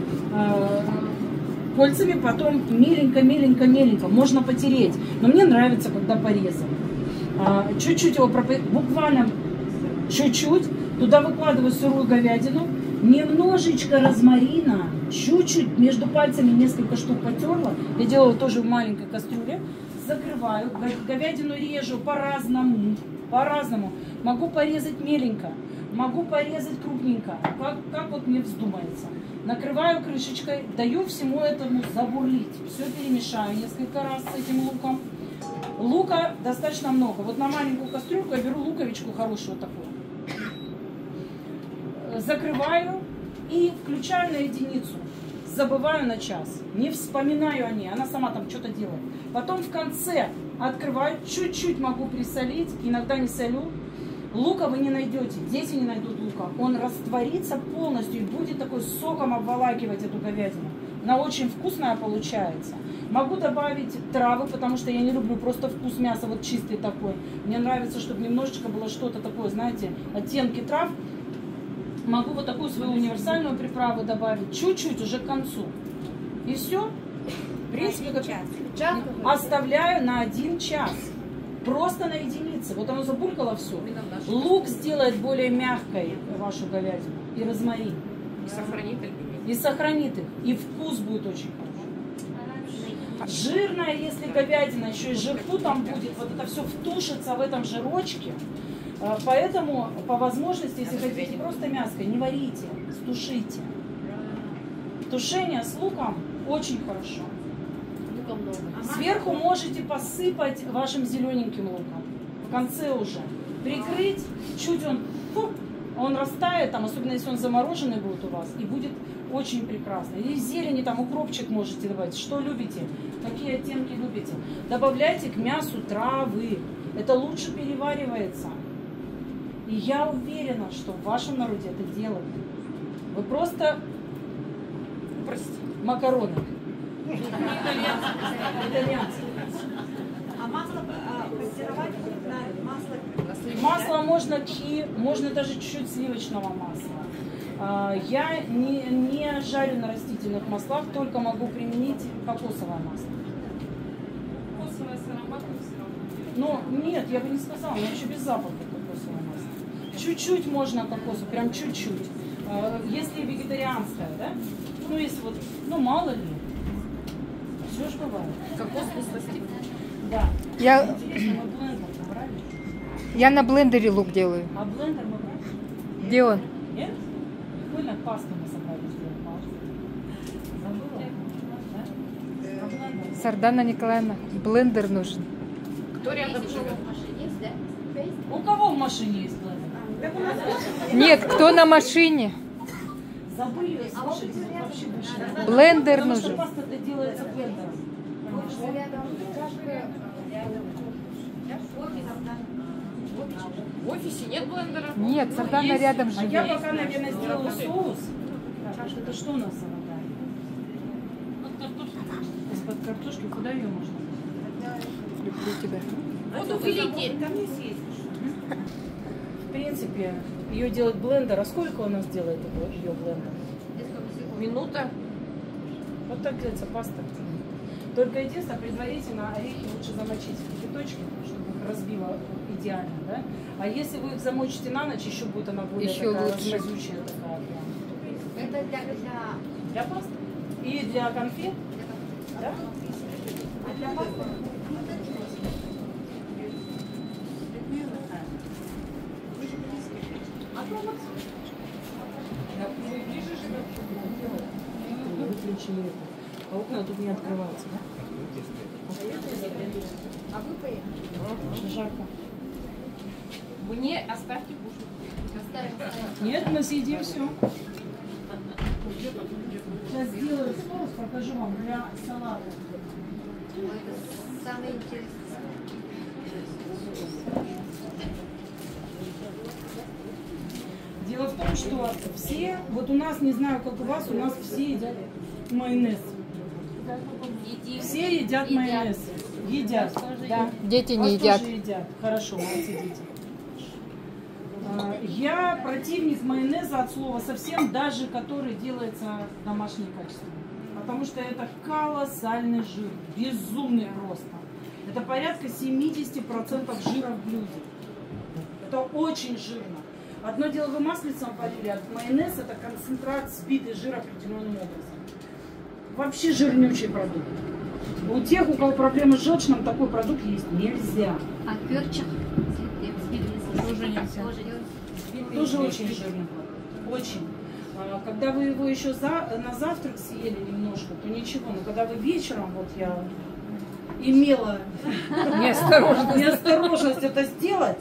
кольцами, потом меленько. Можно потереть. Но мне нравится, когда порезан. Чуть-чуть его буквально чуть-чуть. Туда выкладываю сырую говядину. Немножечко розмарина. Чуть-чуть между пальцами несколько штук потерла. Я делаю тоже в маленькой кастрюле. Закрываю. Говядину режу по-разному. По-разному. Могу порезать меленько. Могу порезать крупненько. Как вот мне вздумается. Накрываю крышечкой. Даю всему этому забурлить. Все перемешаю несколько раз с этим луком. Лука достаточно много. Вот на маленькую кастрюльку я беру луковичку хорошую такую. Закрываю и включаю на единицу. Забываю на час. Не вспоминаю о ней. Она сама там что-то делает. Потом в конце открываю. Чуть-чуть могу присолить. Иногда не солю. Лука вы не найдете. Дети не найдут лука. Он растворится полностью и будет такой соком обволакивать эту говядину. Она очень вкусная получается. Могу добавить травы, потому что я не люблю просто вкус мяса вот чистый такой. Мне нравится, чтобы немножечко было что-то такое, знаете, оттенки трав. Могу вот такую свою универсальную приправу добавить. Чуть-чуть уже к концу. И все. В принципе, оставляю на 1 час. Просто на единице. Вот оно забулькало все. Лук сделает более мягкой вашу говядину. И розмарин. И сохранит их. И вкус будет очень хороший. Жирная, если говядина, еще и жирку там будет, вот это все втушится в этом жирочке. Поэтому, по возможности, если хотите просто мяско, не варите, стушите. Тушение с луком очень хорошо. Сверху можете посыпать вашим зелененьким луком. В конце уже. Прикрыть, чуть он растает, там, особенно если он замороженный будет у вас, и будет очень прекрасно. И зелени, там, укропчик можете добавить. Что любите? Какие оттенки любите? Добавляйте к мясу травы. Это лучше переваривается. И я уверена, что в вашем народе это делают. Вы просто... Простите. Макароны. Итальянцы. А масло пастировать на масло? Масло можно кхи, можно даже чуть-чуть сливочного масла. Я не жарю на растительных маслах, только могу применить кокосовое масло. Кокосовое с ароматом все равно. Но нет, я бы не сказала, но еще без запаха кокосовое масло. Чуть-чуть можно кокосу, прям чуть-чуть. Если вегетарианское, да? Ну, если вот, ну, мало ли. Все же бывает. Кокос без сластик. Да. Интересно, мы блендер брали? Я на блендере лук делаю. А блендер мы брали? Где он? Нет? Прикольно, пасту мы собрались сделать. Забыла? Да? А блендер? Сардана Николаевна, блендер нужен. Кто рядом живет? У кого в машине есть блендер? Нет, кто на машине? Забыли, слушайте, вообще больше. Блендер Потому что нужен. паста-то делается блендером. В офисе нет блендера? Нет, Сардана рядом А я живет. пока, наверное, сделаю соус. Это что у нас золотая? Из-под картошки куда ее можно? Люблю тебя. Вот увелите. В принципе, ее делает блендер. А сколько у нас делает ее блендер? Минута. Вот так делается паста. Только единственное, предварительно орехи лучше замочить в кипяточке, чтобы их разбило идеально, да? А если вы их замочите на ночь, еще будет она более Еще такая лучше. размазучая такая прям. Это Для пасты? И для конфет? Да? для пасты. Выключили это. А окна тут не открываются, да? А вы поехали? Жарко. Мне оставьте кушать. Нет, мы съедим все. Сейчас сделаю соус, покажу вам для салата. Это самое интересное. Дело в том, что все, вот у нас, не знаю, как у вас, у нас все едят майонез. Все едят майонез. Едят, да. Дети У вас не едят. тоже едят. Хорошо, молодцы дети. Я противник майонеза от слова совсем, даже который делается в домашнем качестве. Потому что это колоссальный жир, безумный просто. Это порядка 70% жира в блюде. Это очень жирно. Одно дело вы маслицем полили, а майонез это концентрат сбитый жир определенным образом. Вообще жирнючий продукт. У тех, у кого проблемы с желчным, такой продукт есть нельзя. А перчик? Тоже нельзя. Тоже очень жирный продукт. Очень. Когда вы его еще на завтрак съели немножко, то ничего. Но когда вы вечером, вот я имела неосторожность это сделать,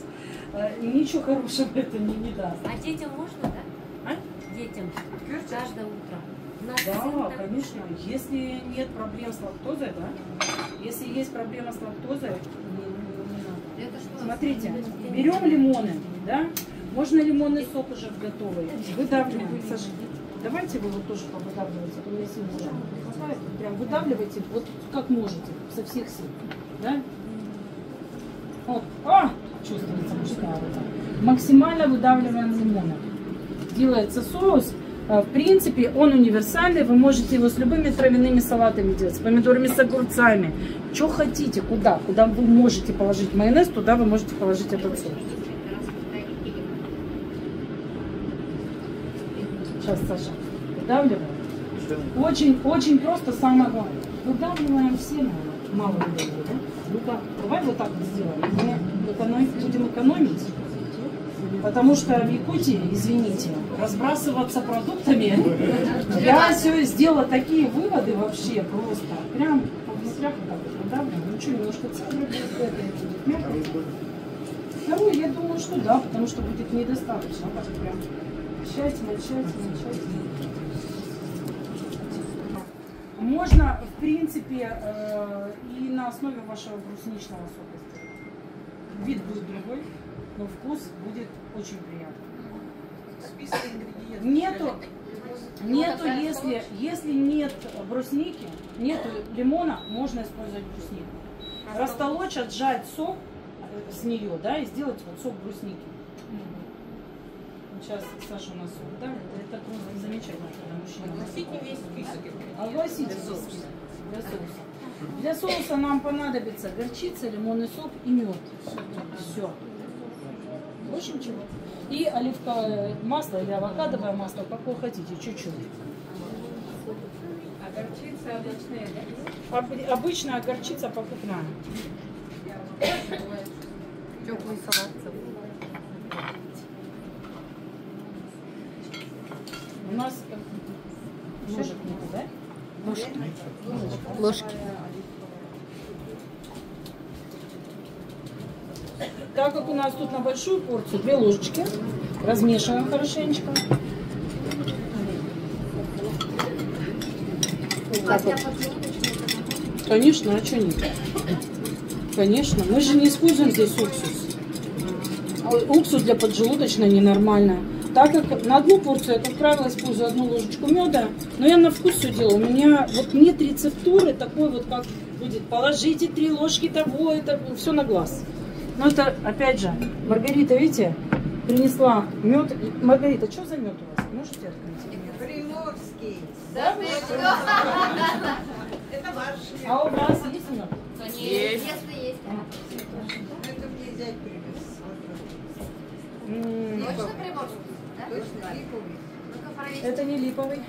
ничего хорошего это не даст. А детям можно, да? А? Детям. Каждое утро. Да, конечно. Если нет проблем с лактозой, да? Если есть проблема с лактозой, не надо. Смотрите, берем лимоны, да? Можно лимонный сок уже готовый. Выдавливаем. Саша, давайте вы вот тоже повыдавливаете. У меня сил уже не хватает. Прям выдавливайте вот как можете, со всех сил. Да? Вот. Чувствуется мужская рука. Максимально выдавливаем лимоны. Делается соус. В принципе, он универсальный. Вы можете его с любыми травяными салатами делать. С помидорами, с огурцами. Что хотите, куда? Куда вы можете положить майонез, туда вы можете положить этот соус. Сейчас, Саша, выдавливаем. Очень просто, самое главное. Выдавливаем все, наверное. Мало выдавливаем, да? Ну-ка, давай вот так вот сделаем. Мы будем экономить. Потому что в Якутии, извините, разбрасываться продуктами, я все сделала такие выводы вообще просто. Прям внутрях вот так вот выдавливаем. Ну что, немножко цедры будет мягкость. Второе, я думаю, что да, потому что будет недостаточно. Так прям тщательно. Можно, в принципе, и на основе вашего брусничного сока сделать. Вид будет другой, но вкус будет очень приятный. Нету, если нет брусники, нету лимона, можно использовать бруснику. Растолочь, отжать сок с нее, да, и сделать вот сок брусники. Сейчас Саша у нас сок, да? Это просто замечательно, когда мужчина. Огласите весь список. Огласите весь список для соуса. Для соуса нам понадобится горчица, лимонный сок и мед. Все. Больше ничего. И оливковое масло или авокадовое масло, как вы хотите, чуть-чуть. А горчица обычная, да? Обычная горчица покупная. Теплый салат. У нас ложек нету, да? Ложки. Так как у нас тут на большую порцию 2 ложечки, размешиваем хорошенечко. Конечно, а что нет? Конечно, мы же не используем здесь уксус. Уксус для поджелудочной ненормально. Так как на одну порцию я, как правило, использую 1 ложечку меда, но я на вкус все делаю. У меня вот нет рецептуры такой вот, как будет положите 3 ложки того, это все на глаз. Но это, опять же, Маргарита, видите, принесла мед. Маргарита, что за мед у вас? Можете открыть? Приморский. Да? Это ваш. А у вас есть мед? Конечно, если есть. Это мне зять привез. Точно приморский? Да? Точно, липовый. Ну-ка, проверьте. Это не липовый.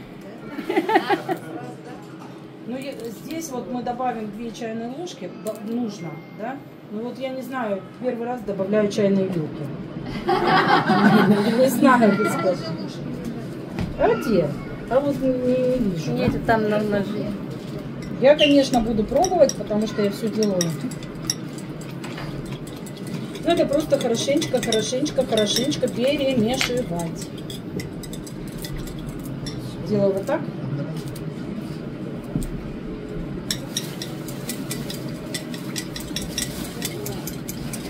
Ну, здесь вот мы добавим 2 чайные ложки, нужно, да? Ну вот я не знаю, первый раз добавляю чайные вилки. Не знаю, где сказать. А где? А вот не вижу. Нет, там на ножи. Я, конечно, буду пробовать, потому что я все делаю. Ну, это просто хорошенечко перемешивать. Делаю вот так.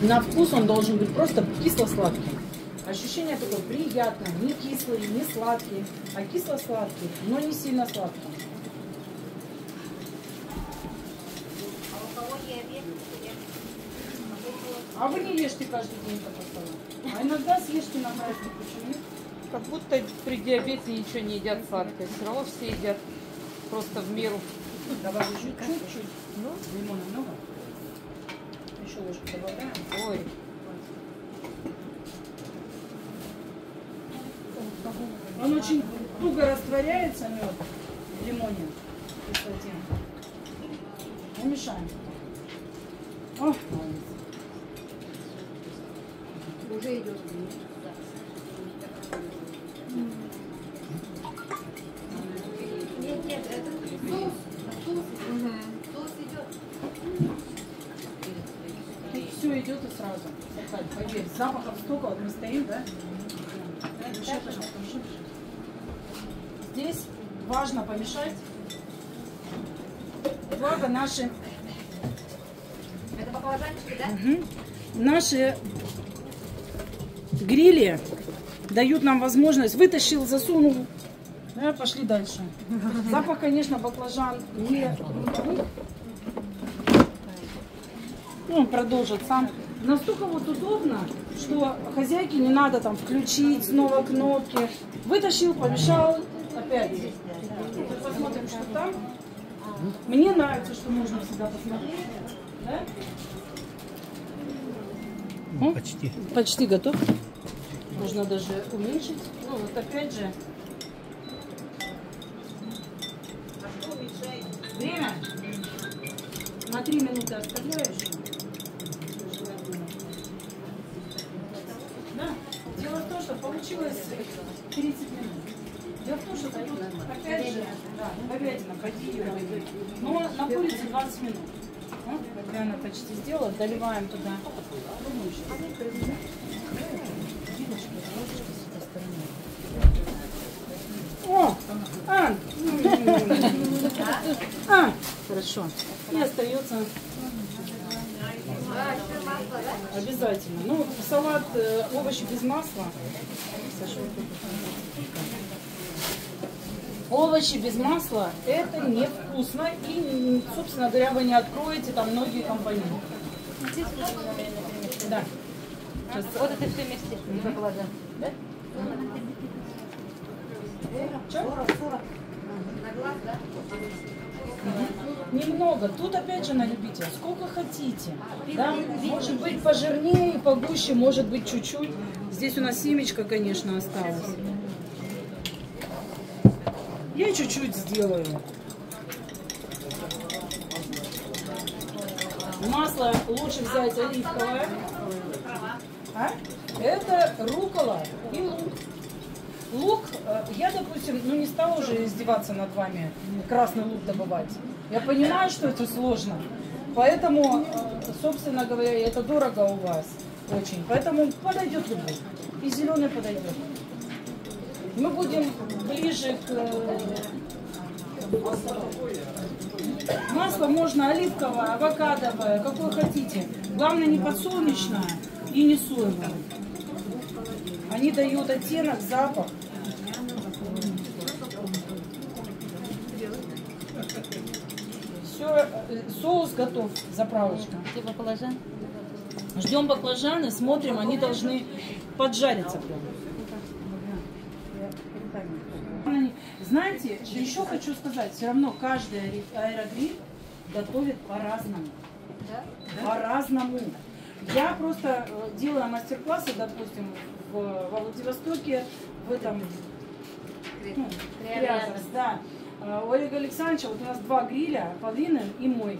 На вкус он должен быть просто кисло-сладкий. Ощущение такое приятное, не кислый, не сладкий, а кисло-сладкий, но не сильно сладкий. А вы не ешьте каждый день такой салат. А иногда съешьте на праздник. Почему нет? Как будто при диабете ничего не едят сладкое. Все равно все едят просто в меру. Добавлю чуть-чуть. Ну, лимона много. Еще ложку добавляем. Ой. Он очень туго растворяется, мед в лимоне. В кислоте. Намешаем. О, молодец. Уже идет. Нет, нет, это соус идет. Все идет и сразу. Сахар, поверь, запахов столько, вот мы стоим, да? Дыши, пожалуйста, дыши. Здесь важно помешать. Благо наши, Это баклажанчики, да? наши грили дают нам возможность. Вытащил, засунул. Да, пошли дальше. Запах, конечно, баклажан не... Ну, он продолжит сам. Настолько вот удобно, что хозяйке не надо там включить снова кнопки. Вытащил, помешал, опять. Посмотрим, что там. Мне нравится, что можно всегда посмотреть. Да? Почти. Почти готов. Можно даже уменьшить. Ну вот опять же. Время. На 3 минуты оставляешь. Да. Дело в том, что получилось 30 минут. Дело в том, что дают, опять же, да, говядина подтягивает. Но на курице 20 минут. Вот, когда она почти сделала, доливаем туда. О! Хорошо. И остается обязательно. Ну, салат овощи без масла. Овощи без масла — это невкусно. И, собственно говоря, вы не откроете там многие компоненты. Да. Сейчас. Вот это все вместе, баклажан. Да? Чё? 40 на глаз, да? Немного. Тут опять же на любителя. Сколько хотите. Да? Может быть пожирнее, погуще, может быть чуть-чуть. Здесь у нас семечко, конечно, осталось. Я чуть-чуть сделаю. Масло лучше взять оливковое. А? Это руккола и лук. Лук, я, допустим, ну не стала уже издеваться над вами, красный лук добывать. Я понимаю, что это сложно. Поэтому, собственно говоря, это дорого у вас очень. Поэтому подойдет любой. И зеленый подойдет. Мы будем ближе к... Масло можно оливковое, авокадовое, какое хотите. Главное не подсолнечное и не соевое. Они дают оттенок, запах. Все, соус готов, заправочка. Где баклажан? Ждем баклажаны, смотрим, они должны поджариться прямо. Знаете, еще хочу сказать, все равно каждый аэрогриль готовит по-разному. По-разному. Я просто делаю мастер-классы, допустим, во Владивостоке, в этом, ну, да. У Олега Александровича вот у нас 2 гриля, Павлины и мой.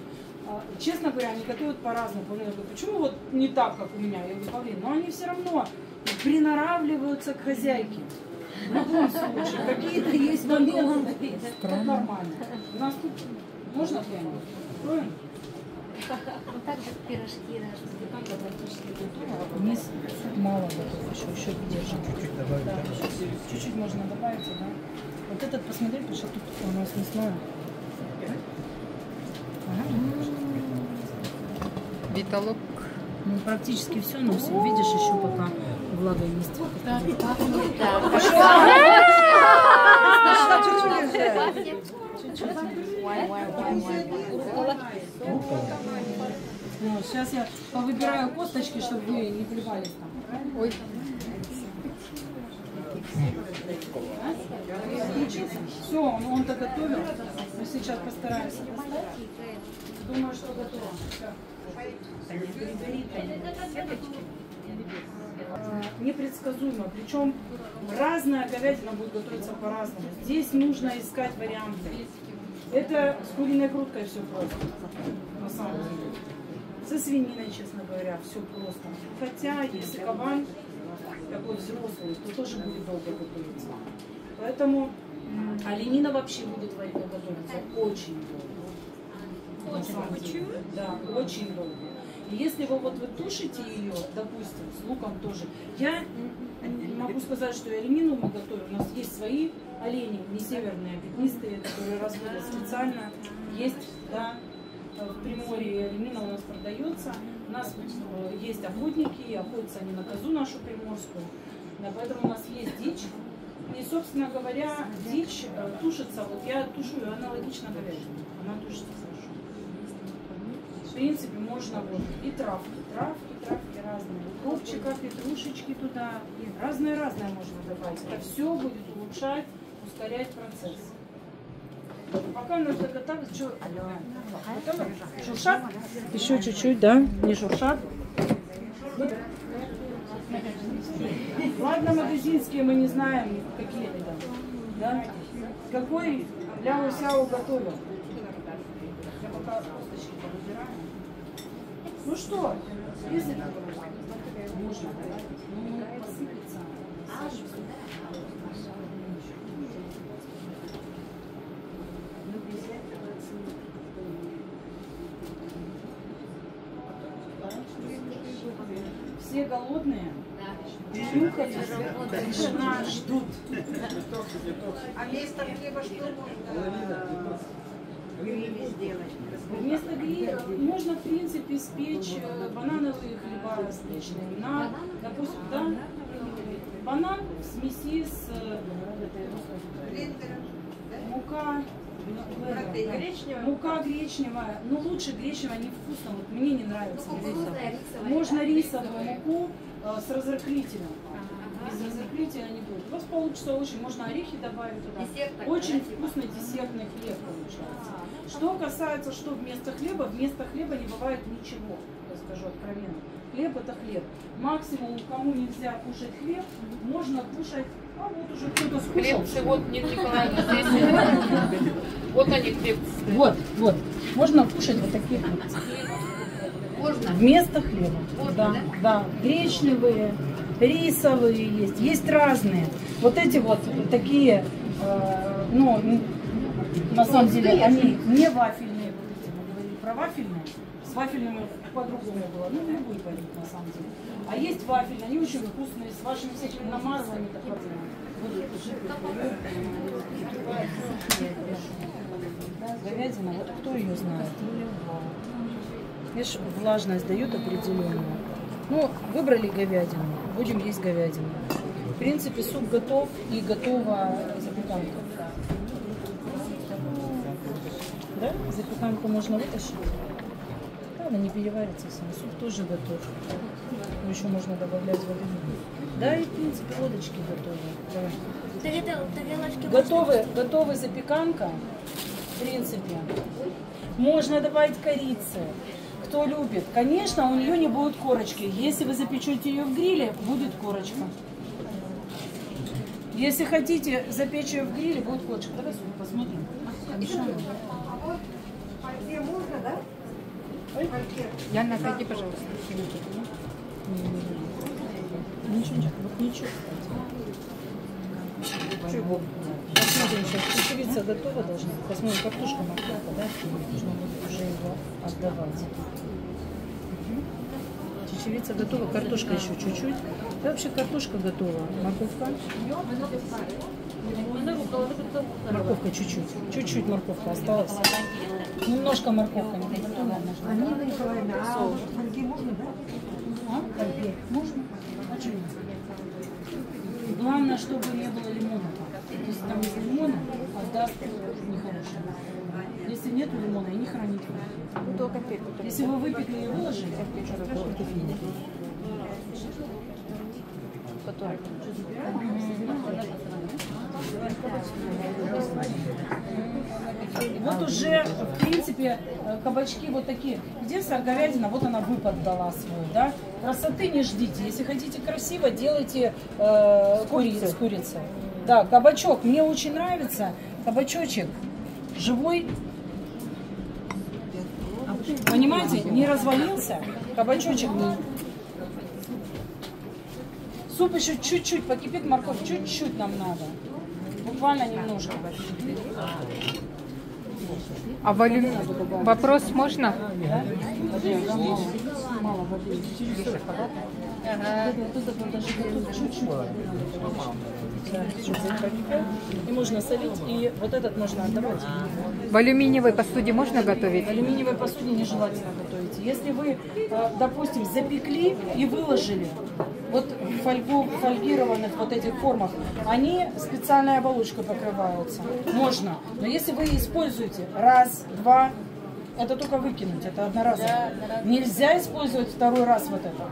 Честно говоря, они готовят по-разному. Павлина говорит, почему вот не так, как у меня? Я говорю, Павлин, но они все равно приноравливаются к хозяйке. В любом случае, какие-то есть моменты. Это нормально. У нас тут можно прямо? Строим? Ну так же пирожки Низ мало готов, еще держим. Чуть-чуть добавить. Да, чуть-чуть можно добавить, да. Вот этот посмотри, потому что тут у нас мясное. Виталок. Ну, практически все, но все, видишь, еще пока влага есть. Ну, сейчас я повыбираю косточки, чтобы вы не плевались там. Ой. Все, он-то готовил. Мы сейчас постараемся. Думаю, что готово. Непредсказуемо. Причем разная говядина будет готовиться по-разному. Здесь нужно искать варианты. Это с куриной грудкой все просто. На самом деле. Со свининой, честно говоря, все просто. Хотя, если кабан такой взрослый, то тоже будет долго готовиться. Поэтому оленина вообще будет готовиться очень долго. Очень? Да, очень долго. И если вы тушите ее, допустим, с луком тоже, я не могу сказать, что оленину мы готовим. У нас есть свои олени, не северные, а пятнистые, которые разводят специально. Есть, да, в Приморье оленина у нас продается. У нас есть охотники, и охотятся они на козу нашу приморскую. Да, поэтому у нас есть дичь. И, собственно говоря, дичь тушится, вот я тушу ее аналогично говядине. Она тушится хорошо. В принципе, можно и травки разные. Укропчика, петрушечки туда. Разное-разное можно добавить. Это все будет улучшать, ускорять процесс. Пока у нас готовы, что? Готово? Шуршат? Еще чуть-чуть, да? Не шуршат? Ладно, магазинские мы не знаем, какие они там. Да? Какой ляо сяо готовил? Я пока косточки повыбираю. Ну что, если можно, ну, посыпется. Все голодные, нюхали, тишина, ждут. А вместо хлеба что можно грили сделать? Вместо гриля можно, в принципе, испечь банановые хлеба различные. На, допустим, да, банан в смеси с мука. Мука гречневая, но лучше гречневая, невкусно, вот мне не нравится. Можно рисовую муку с разрыхлителем. Без разрыхлителя не будет. У вас получится очень, можно орехи добавить туда. Очень вкусный десертный хлеб получается. Что касается, что вместо хлеба не бывает ничего, я скажу откровенно. Хлеб это хлеб. Максимум, кому нельзя кушать хлеб, можно кушать. А вот уже кто-то скушал. Хлебцы, вот Николаевна здесь. Вот они хлебцы. Вот. Можно кушать вот такие хлебцы. Можно? Вместо хлеба. Можно, да? Гречневые, рисовые есть. Есть разные. Вот эти вот такие, ну, на самом деле, они не вафельные. Мы говорили про вафельные. С вафельными по-другому было. Ну, любой пойдет, на самом деле. А есть вафельные, они очень вкусные, с вашими всякими намазками. Говядина, вот кто ее знает? Видишь, влажность дает определенную. Ну, выбрали говядину, будем есть говядину. В принципе, суп готов и готова запеканка. Да? Запеканку можно вытащить. Она не переварится сама. Суп тоже готов. Еще можно добавлять воды. Да, и в принципе лодочки готовы. Готовы запеканка. В принципе. Можно добавить корицы. Кто любит. Конечно, у нее не будет корочки. Если вы запечете ее в гриле, будет корочка. Если хотите запечь ее в гриле, будет корочка. Давай суп посмотрим. Где можно, да? Яна, отойди, пожалуйста. Ничего. Посмотрим сейчас. Чечевица готова должна быть. Посмотрим, картошка, морковка, да? Нужно будет уже его отдавать. Чечевица готова, картошка еще чуть-чуть. Да, вообще картошка готова. Морковка. Морковка чуть-чуть. Чуть-чуть морковка осталась. Немножко морковка не готова. Нина Николаевна, а фольги можно, да? А? Фольги? Можно? А что нет? Главное, чтобы не было лимона. Если там есть лимона, отдаст нехорошее. Если нет лимона, и не храните. Если вы выпекли и выложили, который. Вот уже, в принципе, кабачки вот такие. Единственная говядина, вот она выпад дала свой, да. Красоты не ждите. Если хотите красиво, делайте с курицей. Да, кабачок мне очень нравится. Кабачочек живой. Понимаете, не развалился. Кабачочек. Суп еще чуть-чуть покипит, морковь чуть-чуть нам надо. Буквально немножко. А вопрос можно? Мало воды. Чуть-чуть. И можно солить, и вот этот можно отдавать. В алюминиевой посуде можно готовить? В алюминиевой посуде нежелательно готовить. Если вы, допустим, запекли и выложили, вот в фольгированных вот этих формах, они специальной оболочкой покрываются. Можно. Но если вы используете раз, два, это только выкинуть, это одноразово. Нельзя использовать второй раз вот это.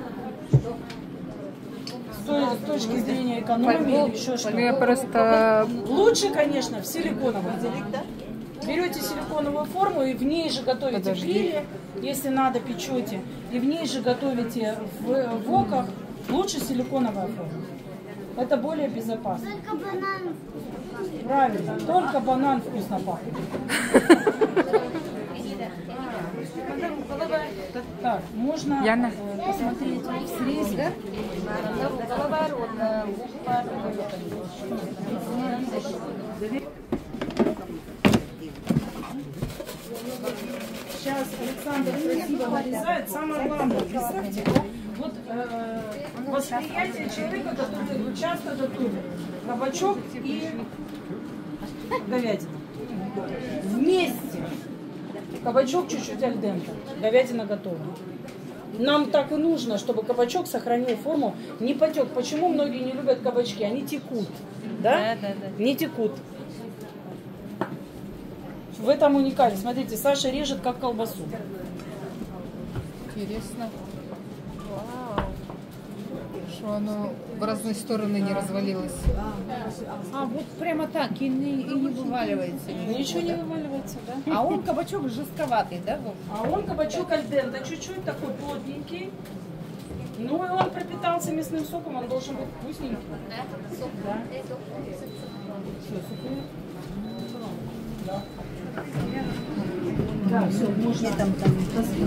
С точки зрения экономии или еще что-то. Я просто... Лучше, конечно, в силиконовой. Берете силиконовую форму и в ней же готовите грили, если надо, печете. И в ней же готовите в воках. Лучше силиконовая форма. Это более безопасно. Только банан. Правильно, только банан вкусно пахнет. Так, можно Яна? посмотреть в срезе. Сейчас Александр красиво нарезает. Самое главное, представьте, вот восприятие человека, который часто готовит кабачок и говядину. Вместе. Кабачок чуть-чуть аль денте, говядина готова. Нам так и нужно, чтобы кабачок сохранил форму, не потек. Почему многие не любят кабачки? Они текут, да? Да. Не текут. В этом уникальность. Смотрите, Саша режет как колбасу. Интересно. Что оно в разные стороны не развалилось. А вот прямо так и не вываливается. Ничего не вываливается, да? А он кабачок жестковатый, да? Вов? А он кабачок аль денте, чуть-чуть такой плотненький. Ну и он пропитался мясным соком, он должен быть вкусненький. Да. Все, сухой. Да. Да, все, можно там.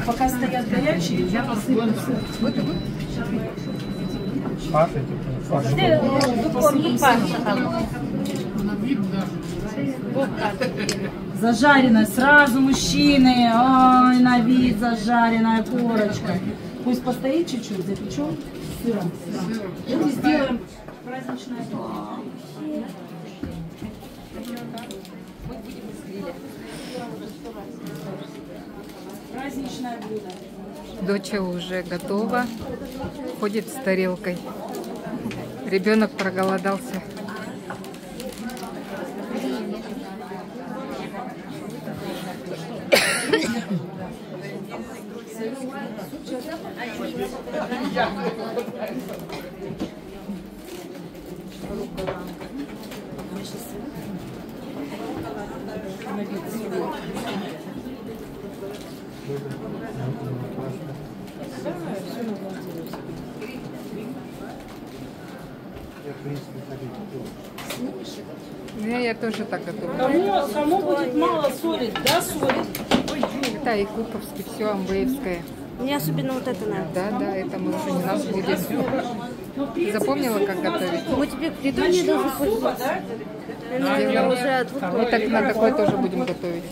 Пока стоят горячие, я посыплю. Зажаренная, сразу мужчины, ой, на вид зажаренная корочка. Пусть постоит чуть-чуть, запечем с сыром. И сделаем праздничное блюдо. Праздничное блюдо. Доча уже готова, ходит с тарелкой. Ребенок проголодался. Я тоже так готовлю. Кому будет мало солить, да, солить? Это и Куковский, все Амвеевское. Мне особенно вот это нравится. Да, это мы уже не раз будем. Запомнила, как готовить? Мы тебе к плиту не должны Супа, да? Наверное, уже отвыкла. Вот так на такой тоже будем готовить.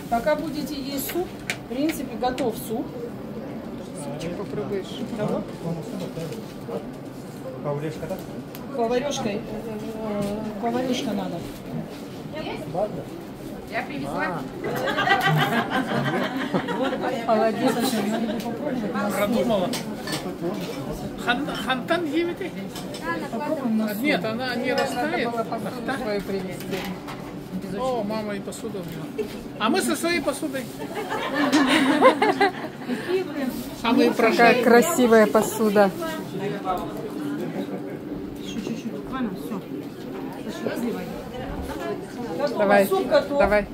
Пока будете есть суп, в принципе, готов суп. Супчик попробуешь. Поварешка, да? Поварешка надо. Я привезла. Молодец, надо бы попробовать. Продумала. Хантан ебите? Попробуем на суп. Нет, она не растает. Свою принести. О, мама и посуду взяла. А мы со своей посудой. А мы Какая красивая посуда. Готово. Давай, Суп готов. давай.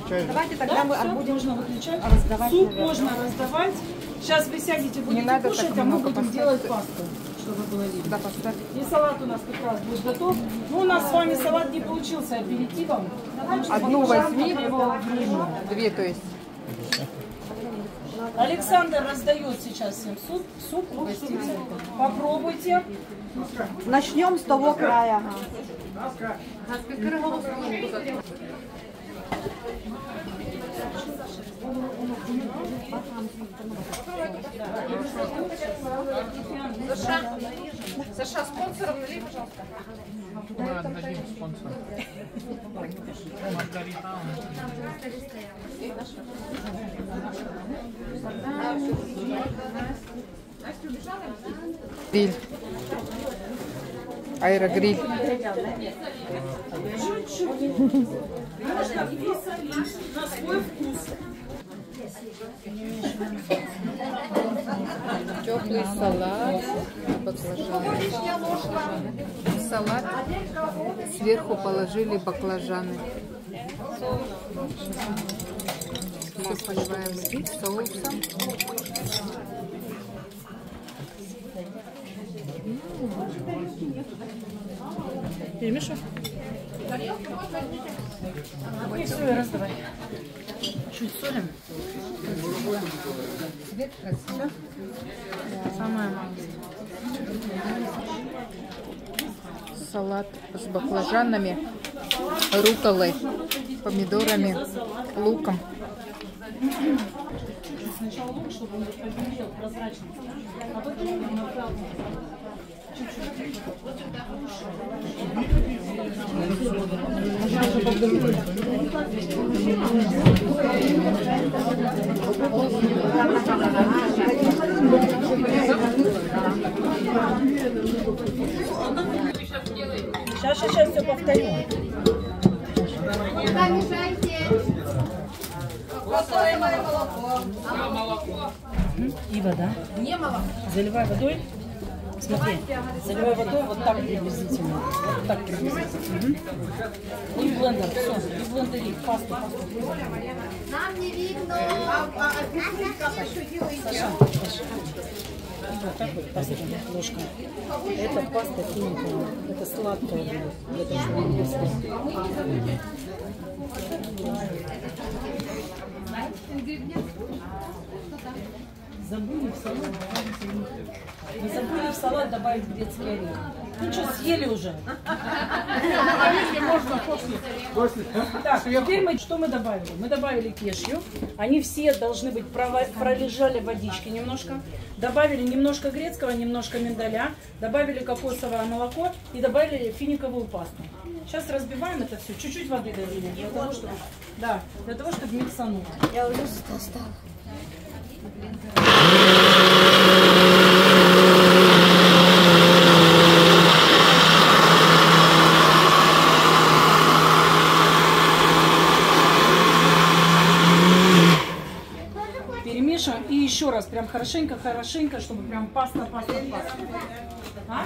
Давайте тогда Да, мы всё, будем можно выключать. раздавать, Суп наверное. можно раздавать. Сейчас вы сядете, будете надо кушать, так а мы много будем поставить. делать пасту, чтобы было видно. Да, поставь. И салат у нас как раз будет готов. Ну, у нас с вами салат не получился аперитивом. Одну возьми, Его время. две, то есть. Александр раздает сейчас всем суп, угостите. Попробуйте. Начнем с того края. Саша, спонсором налей, пожалуйста. Да, отдадим спонсору. Маргарита. Гриль. Аэрогриль. Можно присолить на свой вкус. Теплый салат, баклажаны. Салат. Сверху положили баклажаны. Все поливаем соусом. Перемешивай. И все, и раздавай. Чуть солим. Самое малость. Салат с баклажанами, рукколой, помидорами, луком. Сначала лук, чтобы он побелел прозрачно. А потом направо. Чуть-чуть. Сейчас все повторю. И вода. Не молоко. Заливай водой. Смотри, заливай водой вот так приблизительно. Вот так приблизительно. И в блендер. Все, и в блендере. Пасту. Нам не видно. Саша. И вот так вот паста ложка. Это паста финиковая. Это сладкая будет. Это что вкусно. Забыли в салат добавить орешки. Не забыли в салат добавить грецкий орех. Ну что, съели уже? Орехи можно после. Так, теперь мы что мы добавили? Мы добавили кешью. Они все должны быть пролежали в водичке немножко. Добавили немножко грецкого, немножко миндаля. Добавили кокосовое молоко и добавили финиковую пасту. Сейчас разбиваем это все. Чуть-чуть воды добавили для того, чтобы миксануть. Я уже достала. Перемешиваем и еще раз прям хорошенько, чтобы прям паста. А?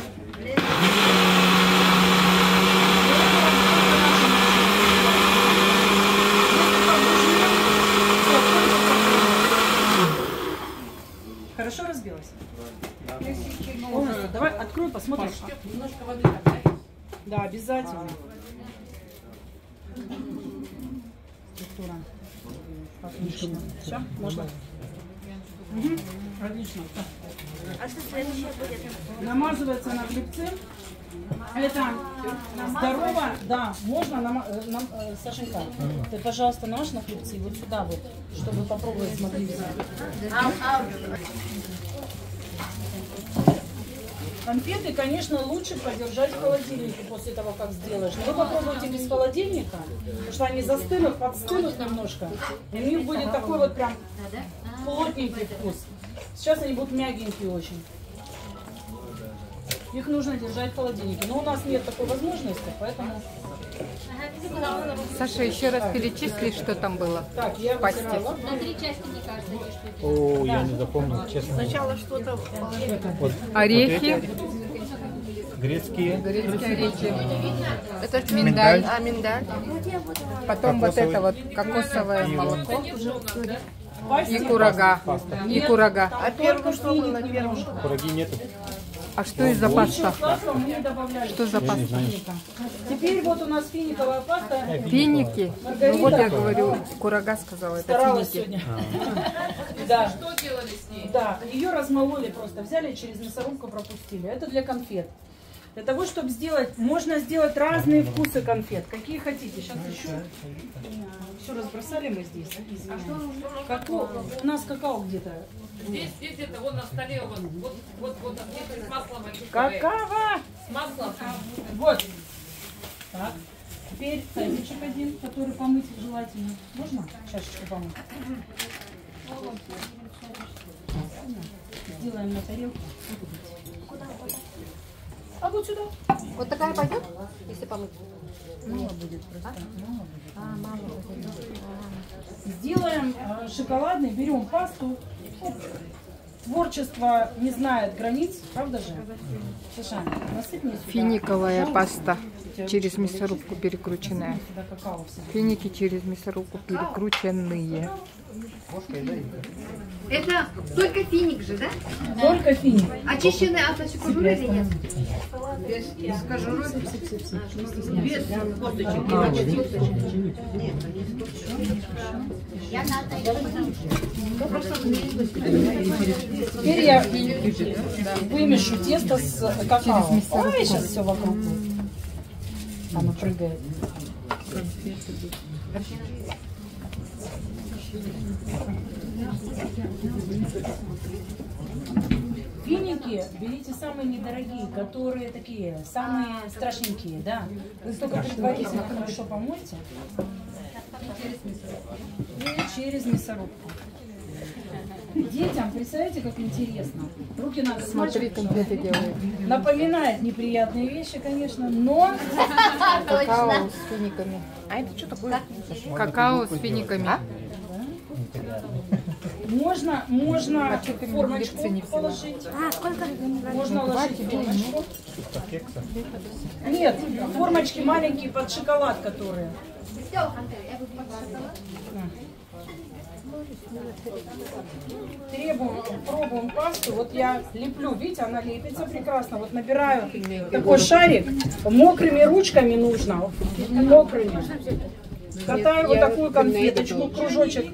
Хорошо разбилась? Полностью. Давай открой, посмотрим. Немножко воды добавить. Да, обязательно. Структура. Отлично. Все, можно? Угу. Отлично. А что следующее будет? Намазывается на хлебцы. Это здорово, да, можно, Сашенька, ты, пожалуйста, наш на хлебцы, вот сюда вот, чтобы попробовать, смотри, взять. Конфеты, конечно, лучше подержать в холодильнике после того, как сделаешь. Но вы попробуйте без холодильника, потому что они застынут, подстынут немножко. И у них будет такой вот прям плотненький вкус. Сейчас они будут мягенькие очень. Их нужно держать в холодильнике. Но у нас нет такой возможности, поэтому... Саша, еще раз перечисли, что там было. Так, я Пасте. вытирала. На 3 части не каждый. О, я не запомнил, честно. Сначала что-то. Орехи, Грецкие. Грецкие орехи. Это Миндаль. А, миндаль. Потом вот это вот кокосовое молоко. И Пастиль. курага. И курага. А первую что было на первом? Кураги нету. А что из за паста? Пасту мы не добавляли. Что за паста? Теперь вот у нас финиковая паста. Финики. Ну вот я говорю, курага сказала, это Старалась финики. сегодня. Да. Что делали с ней? Да, ее размололи просто, взяли через мясорубку пропустили. Это для конфет. Для того, чтобы сделать, можно сделать разные вкусы конфет. Какие хотите. Сейчас еще разбросали мы здесь. Какао, у нас какао где-то. Здесь где-то, вон на столе, вот где-то с маслом. Какао! С маслом. Вот. Так. Теперь тазичек один, который помыть желательно. Можно чашечку помыть? Сделаем на тарелку. А вот сюда. Вот такая пойдет, если помыть? Мало будет просто. Мало будет. А, мало будет. Сделаем шоколадный, берем пасту. Творчество не знает границ, правда же? Саша, насыпь мне сюда. Финиковая пожалуйста. паста через мясорубку перекрученная. Сюда какао все. Финики через мясорубку перекрученные. Это только финик же, да? Только финик. Очищенный от кожуры или нет? Без кожуры. Без Теперь я вымешу тесто с какао. Ой, сейчас все вокруг будет. Оно прыгает. Финики берите самые недорогие, которые такие, самые страшненькие, да. Вы только предварительно хорошо помойте. И через мясорубку. Детям, представляете, как интересно. Руки надо Смотри, смачивать. конфеты делают. Напоминает неприятные вещи, конечно, но Какао с финиками. А это что такое? Какао с финиками. можно ты формочку хлебцы не взяла? положить. А, сколько? Можно ложить формочку. Нет, формочки маленькие под шоколад, которые. Пробуем пасту. Вот я леплю, видите, она лепится прекрасно. Вот набираю такой шарик. Мокрыми ручками нужно. Мокрыми. Катаю вот такую конфеточку, кружочек.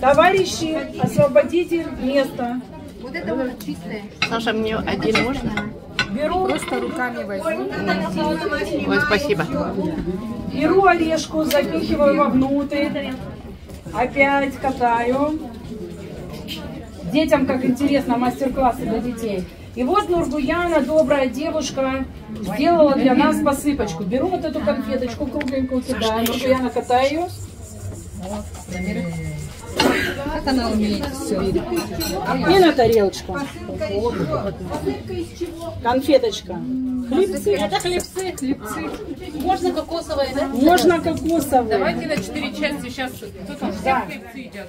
Товарищи, освободите место. Вот это вот чистое. Саша, мне один можно? Беру, Просто руками возьми. Ой, спасибо. беру орешку, запихиваю вовнутрь. Опять катаю. Детям, как интересно, мастер-классы для детей. И вот Нургуяна, добрая девушка, сделала для нас посыпочку. Беру вот эту конфеточку кругленькую, кидаю. Нургуяна, катаю ее. Как она умеет все. И на тарелочку. Конфеточка. Хлебцы. Это хлебцы. Можно кокосовые, да? Можно кокосовые. Давайте на 4 части сейчас. Тут все хлебцы едят.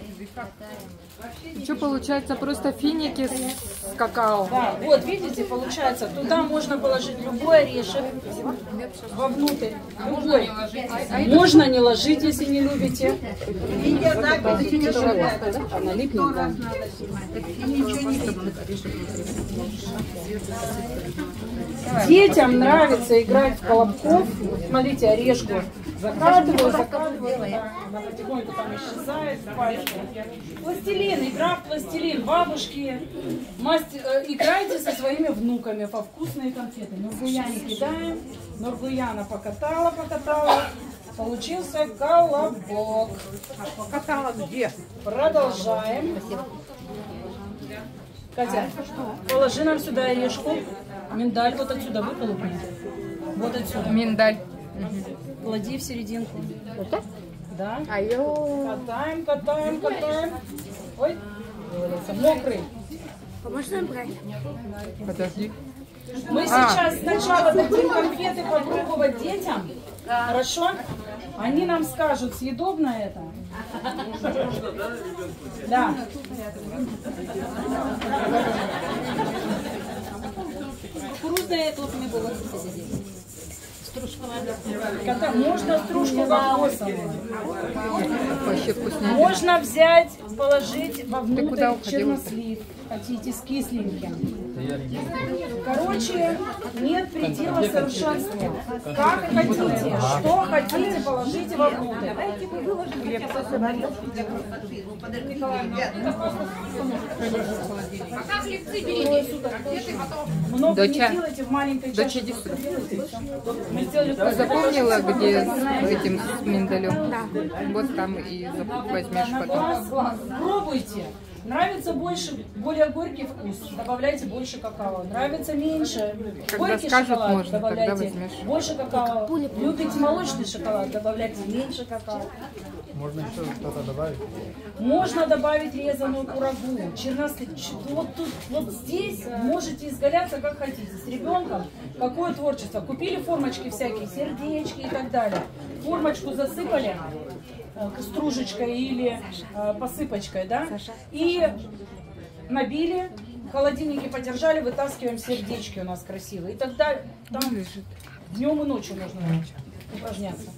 Что получается, просто финики с какао. Да, вот видите, получается, туда можно положить любой орешек вовнутрь. Любой. Можно не ложить, если не любите. Она липнет, да. Детям нравится играть в колобков. Смотрите, орешку закатываю, она потихоньку там исчезает. Пластилин, игра в пластилин. Бабушки, играйте со своими внуками во вкусные конфеты. Нургуяне кидаем. Нургуяна покатала. Получился колобок. Покатала где? Продолжаем. Катя, положи нам сюда орешку. Миндаль вот отсюда выколупни. Вот отсюда. Миндаль. Клади в серединку. Вот так? Да. Айо. Катаем. Ой, мокрый. Можно брать? Подожди. Мы сейчас сначала дадим конфеты попробовать детям. Хорошо? Они нам скажут, съедобно это. Да. это вот мы было стружка надо. Можно стружку кокосовую. Вообще вкуснее. Можно взять, положить Ты вовнутрь куда уходила-то? чернослив. Хотите с кисленьким. Короче, нет предела совершенству. Как хотите, что хотите, положите вовнутрь. Много не Доча. делайте, в маленькой Доча, чаше. иди сюда. Мы сделали Ты запомнила, где с этим с миндалем? Да. Вот там и возьмешь на потом. глаз. Пробуйте. Нравится больше, более горький вкус, добавляйте больше какао. Нравится меньше, Когда горький скажут, шоколад, можно, тогда добавляйте возьмешь. больше какао. Любите молочный шоколад, добавляйте меньше какао. Можно еще что-то добавить? Можно добавить резаную курагу, чернослив. Вот тут, вот здесь можете изгаляться как хотите. С ребенком какое творчество. Купили формочки всякие, сердечки и так далее. Формочку засыпали стружечкой или посыпочкой, да? И набили, в холодильнике подержали, вытаскиваем сердечки у нас красивые. И тогда там днем и ночью можно упражняться.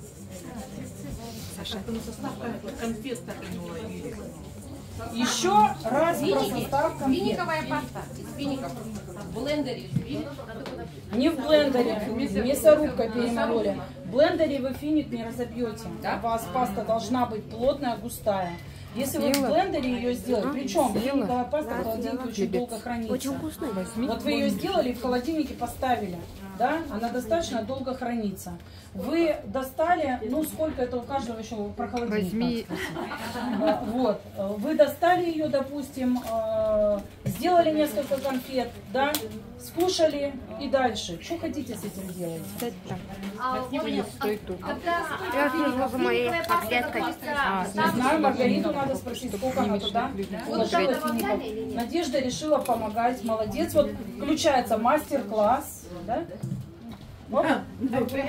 Еще раз про состав конфет. Финиковая паста из фиников. В блендере. Не в блендере, мясорубкой перемололи. В блендере вы финик не разобьете. У вас паста должна быть плотная, густая. Если вы в блендере ее сделали, причем финиковая паста в холодильнике очень долго хранится. Очень вкусная. Вот вы ее сделали и в холодильнике поставили, да, она достаточно долго хранится. Вы достали, ну сколько это у каждого еще про холодильник. Возьми. Вот, вы достали ее, допустим, сделали несколько конфет, да, скушали и дальше. Что хотите с этим делать? Стой тут. Я слышала за моей котлеткой. Не знаю, Маргариту надо спросить, сколько она туда положила фиников. Надежда решила помогать, молодец. Вот включается мастер-класс, да? Вот,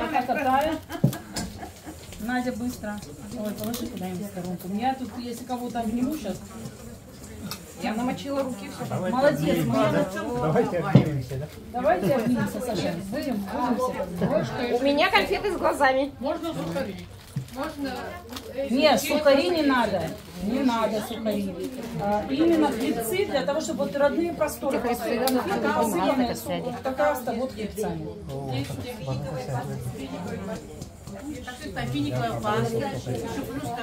пока катает. Надя, быстро. Ой, положи куда-нибудь в сторонку. У меня тут, если кого-то обниму сейчас. Я намочила руки, все. Молодец, моя. Давайте обнимемся, да? Давайте обнимемся, Саша. Будем все. У меня конфеты с глазами. Можно сухари. Нет, сухари не надо. Не надо сухари. Именно хлебцы для того, чтобы вот родные просторы посыпаны вот хлебцами.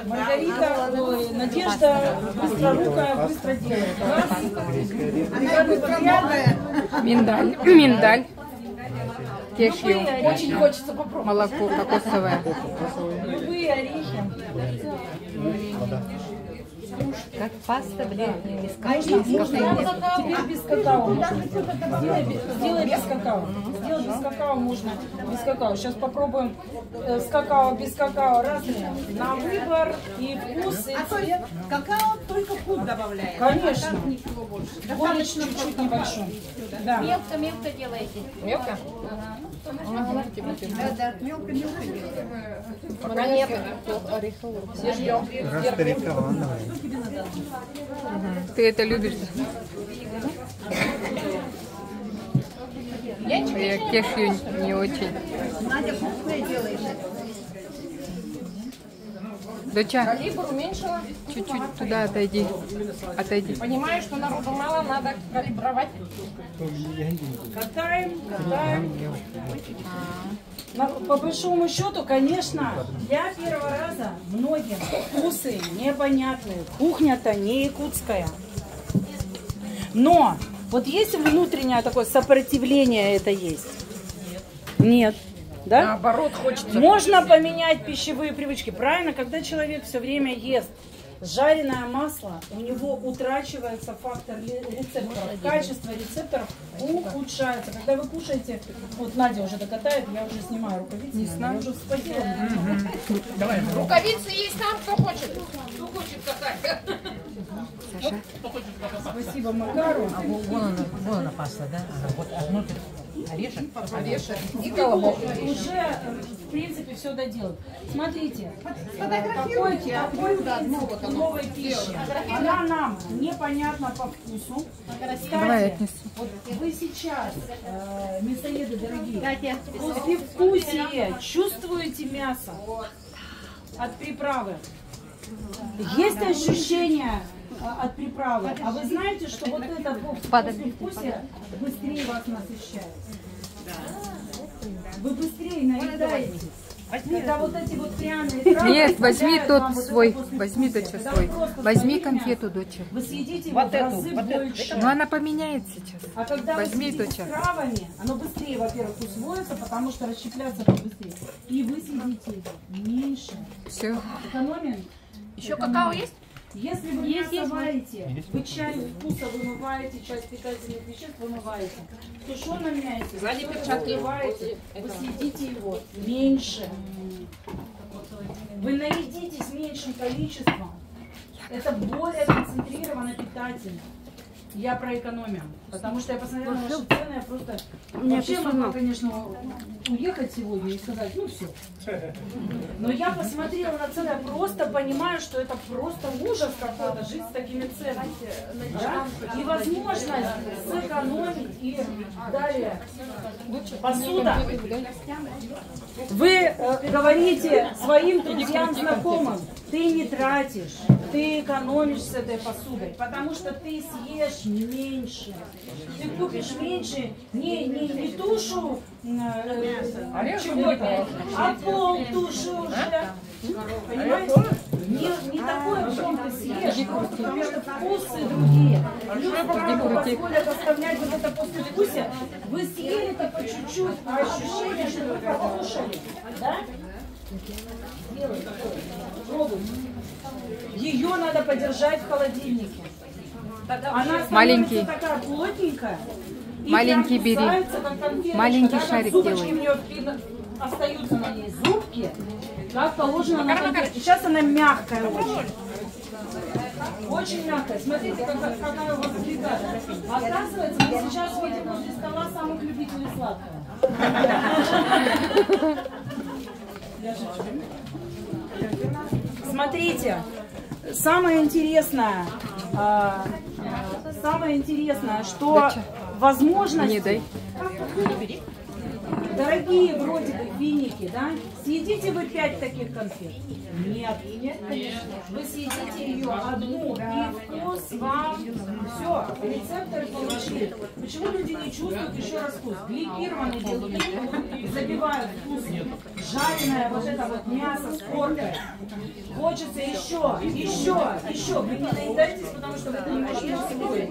Маргарита, ой, Надежда быстрорукая, быстро делает. Миндаль. Миндаль. Кешью. Очень хочется попробовать. Молоко кокосовое. Любые орехи. Как паста, блин, без Можно теперь без какао. Сделай без какао. Сделай без какао можно. Без какао. Сейчас попробуем с какао, без какао. Разные. На выбор и вкус, и цвет. Какао только вкус добавляет. Конечно. Более чуть-чуть небольшой. Да. Мелко-мелко делаете. Мелко? Да, мелко-мелко. Пока нет. Все ждем. Растерекованная. Ты это любишь? Я кешью не очень. Надя вкусное делаешь. Доча, Калибр уменьшила. чуть-чуть туда отойди. Отойди. Понимаю, что народу мало, надо калибровать. Катаем, катаем. По большому счету, конечно, для первого раза многим вкусы непонятные. Кухня-то не якутская. Но вот есть внутреннее такое сопротивление, это есть? Нет. Да? Наоборот, хочется. Можно поменять пищевые привычки. Правильно, когда человек все время ест жареное масло, у него утрачивается фактор рецепторов. Качество рецепторов ухудшается. Когда вы кушаете, вот Надя уже докатает, я уже снимаю рукавицы, я уже вспотела. Рукавицы есть там, кто хочет. Кто хочет катать. Спасибо Макару. Вон она паста, да? Вот внутрь. Орешек. И И колобок. уже, в принципе, все доделают. Смотрите, такой новой пищи. Она нам непонятна по вкусу. Давай Кстати, отнесу. вот вы сейчас, мясоеды дорогие, послевкусие чувствуете мясо от приправы? Есть ощущение от приправы? А вы знаете, что вот это послевкусие быстрее вас насыщает? Вы быстрее наедаетесь. Когда вот эти вот пряные травы... Нет, возьми добавляют тот вам вот свой, это послевкусие. возьми доча Когда свой. вы просто Возьми сварите конфету, мясо, доча. вы съедите его Вот в эту, разы вот эту. больше. Но она поменяет сейчас. А когда Возьми, вы съедите доча. с травами, оно быстрее, во-первых, усвоится, потому что расщепляться это быстрее. И вы съедите его меньше. Все. Экономим. Еще какао есть? Если вы мясо варите, вы часть вкуса вымываете, часть питательных веществ вымываете. В тушеном мясе Сзади вы перчатки. вымываете, вы съедите его меньше. Вы наедитесь меньшим количеством. Это более концентрированно питательно. Я про экономию. Потому что я посмотрела на ваши цены, я просто... Вообще могла, конечно, уехать сегодня и сказать, ну все. Но я посмотрела на цены, я просто понимаю, что это просто ужас какой-то жить с такими ценами. Да? И возможность сэкономить и далее. Посуда. Вы говорите своим друзьям, знакомым, ты не тратишь, ты экономишь с этой посудой, потому что ты съешь меньше. Ты купишь меньше не тушу чего-то, а пол туши уже. Понимаете? Не такой объем ты съешь, просто потому что вкусы другие. Плюс правда позволят оставлять вот это послевкусие. Вы съели это по чуть-чуть, а ощущение, что вы покушали. Да? Делай. Пробуй. Ее надо подержать в холодильнике. Она Маленький. становится такая плотненькая. И Маленький прям бери. кусается, как конфеточка. Маленький Да, как шарик зубочки делай. у нее остаются на ней зубки, как положено на конфетке. Сейчас она мягкая очень. Очень мягкая. Смотрите, какая у вас бригада. Оказывается, мы сейчас видим возле стола самых любителей сладкого. Смотрите, самое интересное, что возможность... Не дай. Дорогие вроде бы финики, да? Съедите вы 5 таких конфет? Нет. Вы съедите ее одну, и вкус вам... Все, рецепторы получили. Почему люди не чувствуют еще раз вкус? Гликированные белки забивают вкус. Жареное вот это вот мясо с коркой. Хочется еще. Вы не наедайтесь, потому что вы это не можете усвоить.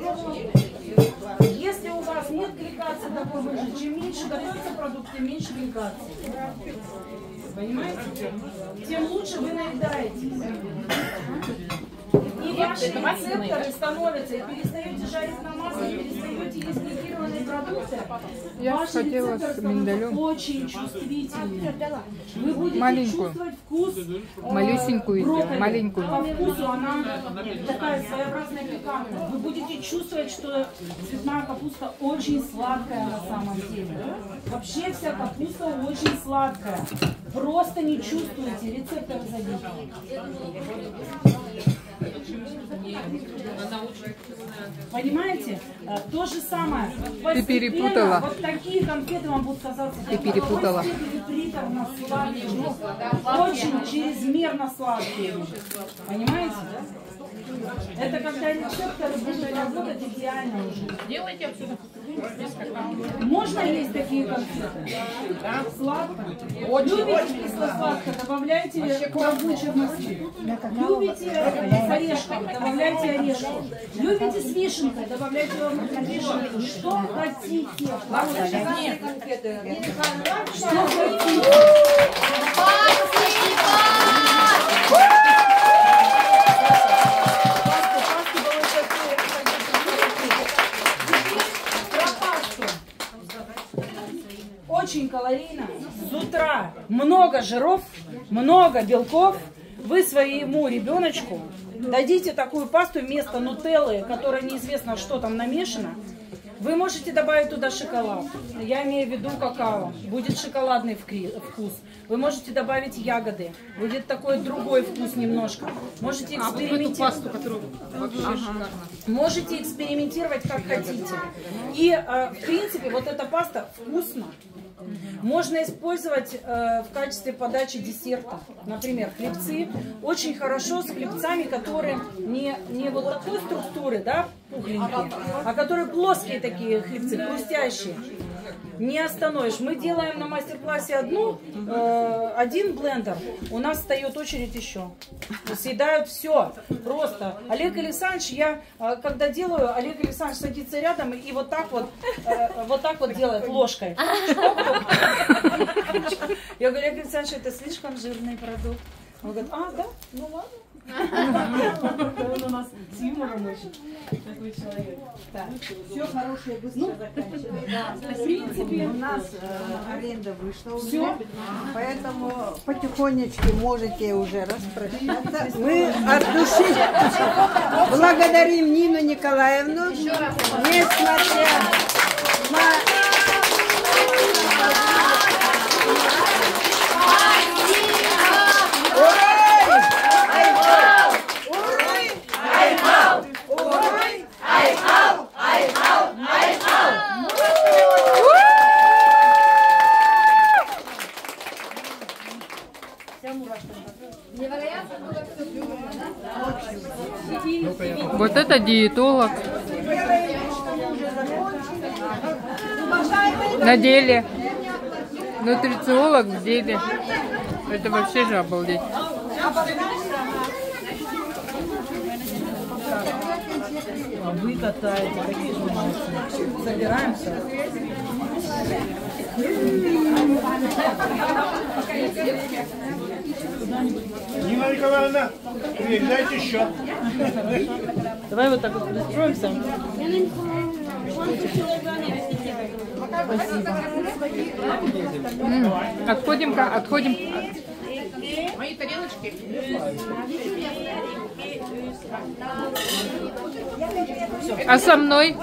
Если у вас нет гликации такой выше, чем меньше готовится продукт, тем меньше гликации. Понимаете? Тем лучше вы наедаетесь. И ваши рецепторы становятся, и перестаете жарить на масле, и перестаете есть гликированные продукты. Я Ваши хотела с рецепторы миндалем. становятся очень чувствительными. Вы будете Маленькую. чувствовать вкус Малюсенькую брокколи. сделай, маленькую. По вкусу она такая своеобразная пикантная. Вы будете чувствовать, что цветная капуста очень сладкая на самом деле. Вообще вся капуста очень сладкая. Просто не чувствуете, рецепторы забиты. Понимаете? То же самое. Ты перепутала. Вот такие конфеты вам будут казаться. Ты перепутала. Приторно сладкие. Очень чрезмерно сладкие. Понимаете? Это когда рецепторы будут работать идеально уже. Делайте отсюда. Можно есть такие конфеты? Да. Сладко? Любите кисло-сладко? Добавляйте курагу чернослив. Любите с орешками? Добавляйте орешки. Любите с вишенкой? Добавляйте вишенку. Что хотите? Что хотите? Очень калорийно. С утра много жиров, много белков. Вы своему ребеночку дадите такую пасту вместо нутеллы, которая неизвестно, что там намешано. Вы можете добавить туда шоколад. Я имею в виду какао. Будет шоколадный вкус. Вы можете добавить ягоды. Будет такой другой вкус немножко. Можете экспериментировать. Пасту, которую вообще шикарно. Можете экспериментировать как хотите. И, в принципе, вот эта паста вкусна. Можно использовать в качестве подачи десерта. Например, хлебцы. Очень хорошо с хлебцами, которые не вот такой структуры, да, пухленькие, а которые плоские такие хлебцы, хрустящие. Не остановишь. Мы делаем на мастер-классе один блендер. У нас встает очередь еще. Съедают все. Просто. Олег Александрович, я когда делаю, Олег Александрович садится рядом и вот так вот делает ложкой. Я говорю, Олег Александрович, это слишком жирный продукт. Он говорит, да? Ну ладно. Он у нас с юмором очень такой человек. Все хорошее быстро заканчивается. В принципе, у нас аренда вышла уже, поэтому потихонечку можете уже распрощаться. Мы от души благодарим Нину Николаевну, несмотря на... Вот это диетолог. На деле. Нутрициолог в деле. Это вообще же обалдеть. Вы катаете, такие же молодцы. Собираемся. Нина Николаевна, приезжайте еще. Давай вот так вот пристроимся. Спасибо. Отходим. Мои тарелочки. А со мной?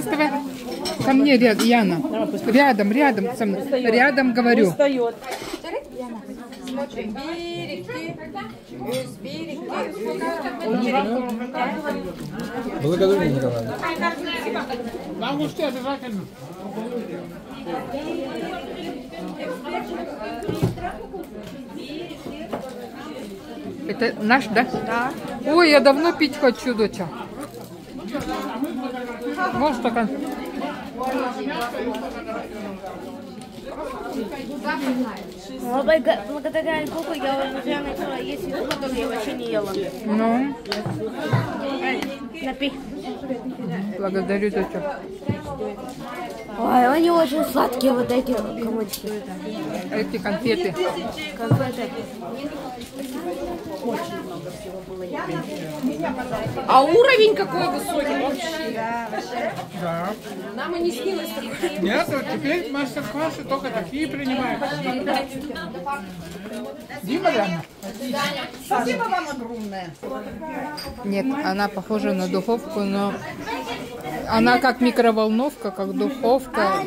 Вставай. Ко мне рядом, Яна. Рядом со мной. Рядом говорю. Встает. Благодарю, Николаевна. Нам густы обязательно. Это наш, да? Да. Ой, я давно пить хочу, доча. Вот стакан. Благодаря Богу я уже начала есть еду, которую я вообще не ела. Ну, Напей. благодарю, доча. Ой, они очень сладкие, вот эти комочки. Эти конфеты. Конфеты. А уровень какой высокий вообще. Да. Нам и не снилось такое. Нет, вот теперь мастер-классы только такие принимают. Дима, Яна? Спасибо вам огромное. Нет, она похожа на духовку, но она как микроволновка, как духовка,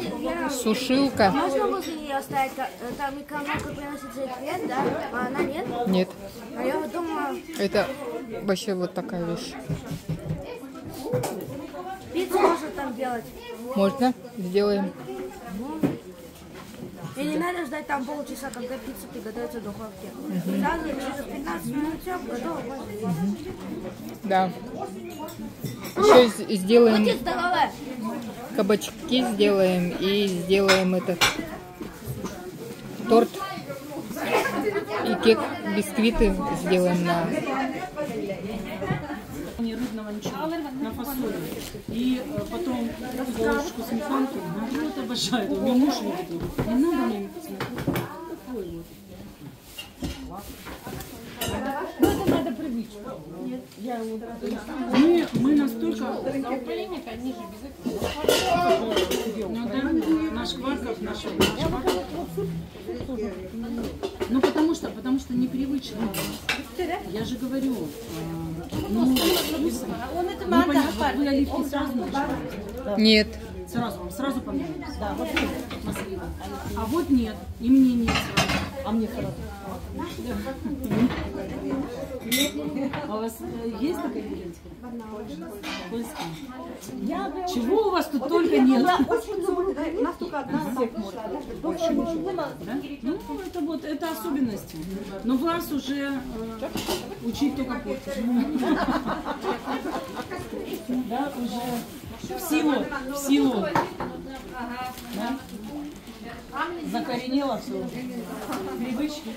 сушилка. Можно возле нее оставить? Там микроволновка приносит цвет, да? А она нет? Нет, А я вот думаю, это вообще вот такая вещь. пиццу можно там делать. Можно? Сделаем. И не надо ждать там полчаса, когда пицца приготовится в духовке. Сразу через 15 минут все готово. Да. Еще сделаем Будьте здоровы! кабачки, сделаем и сделаем этот торт и кек, бисквиты сделаем на Рыбного ничего, на фасоли. И потом ложечку сметанки. Вот обожаю. У меня муж любит. Не надо мне сметанку. Такой вот. Ну, это надо Мы настолько... Ну да, наш Кварков, наш Кварков. Ну потому что непривычно. Я же говорю, ну, вы оливки сразу начинаете? Нет. Сразу понравилось? Да, вот маслина. А вот нет, и мне нет сразу. А мне сразу. А у вас есть такая деревенская? Польская. Чего у вас тут только нет? Нас только одна больше ничего. Да? Ну, это вот, это особенности. Но вас уже учить только портить. Да, уже в силу. Да? Закоренело все. Привычки.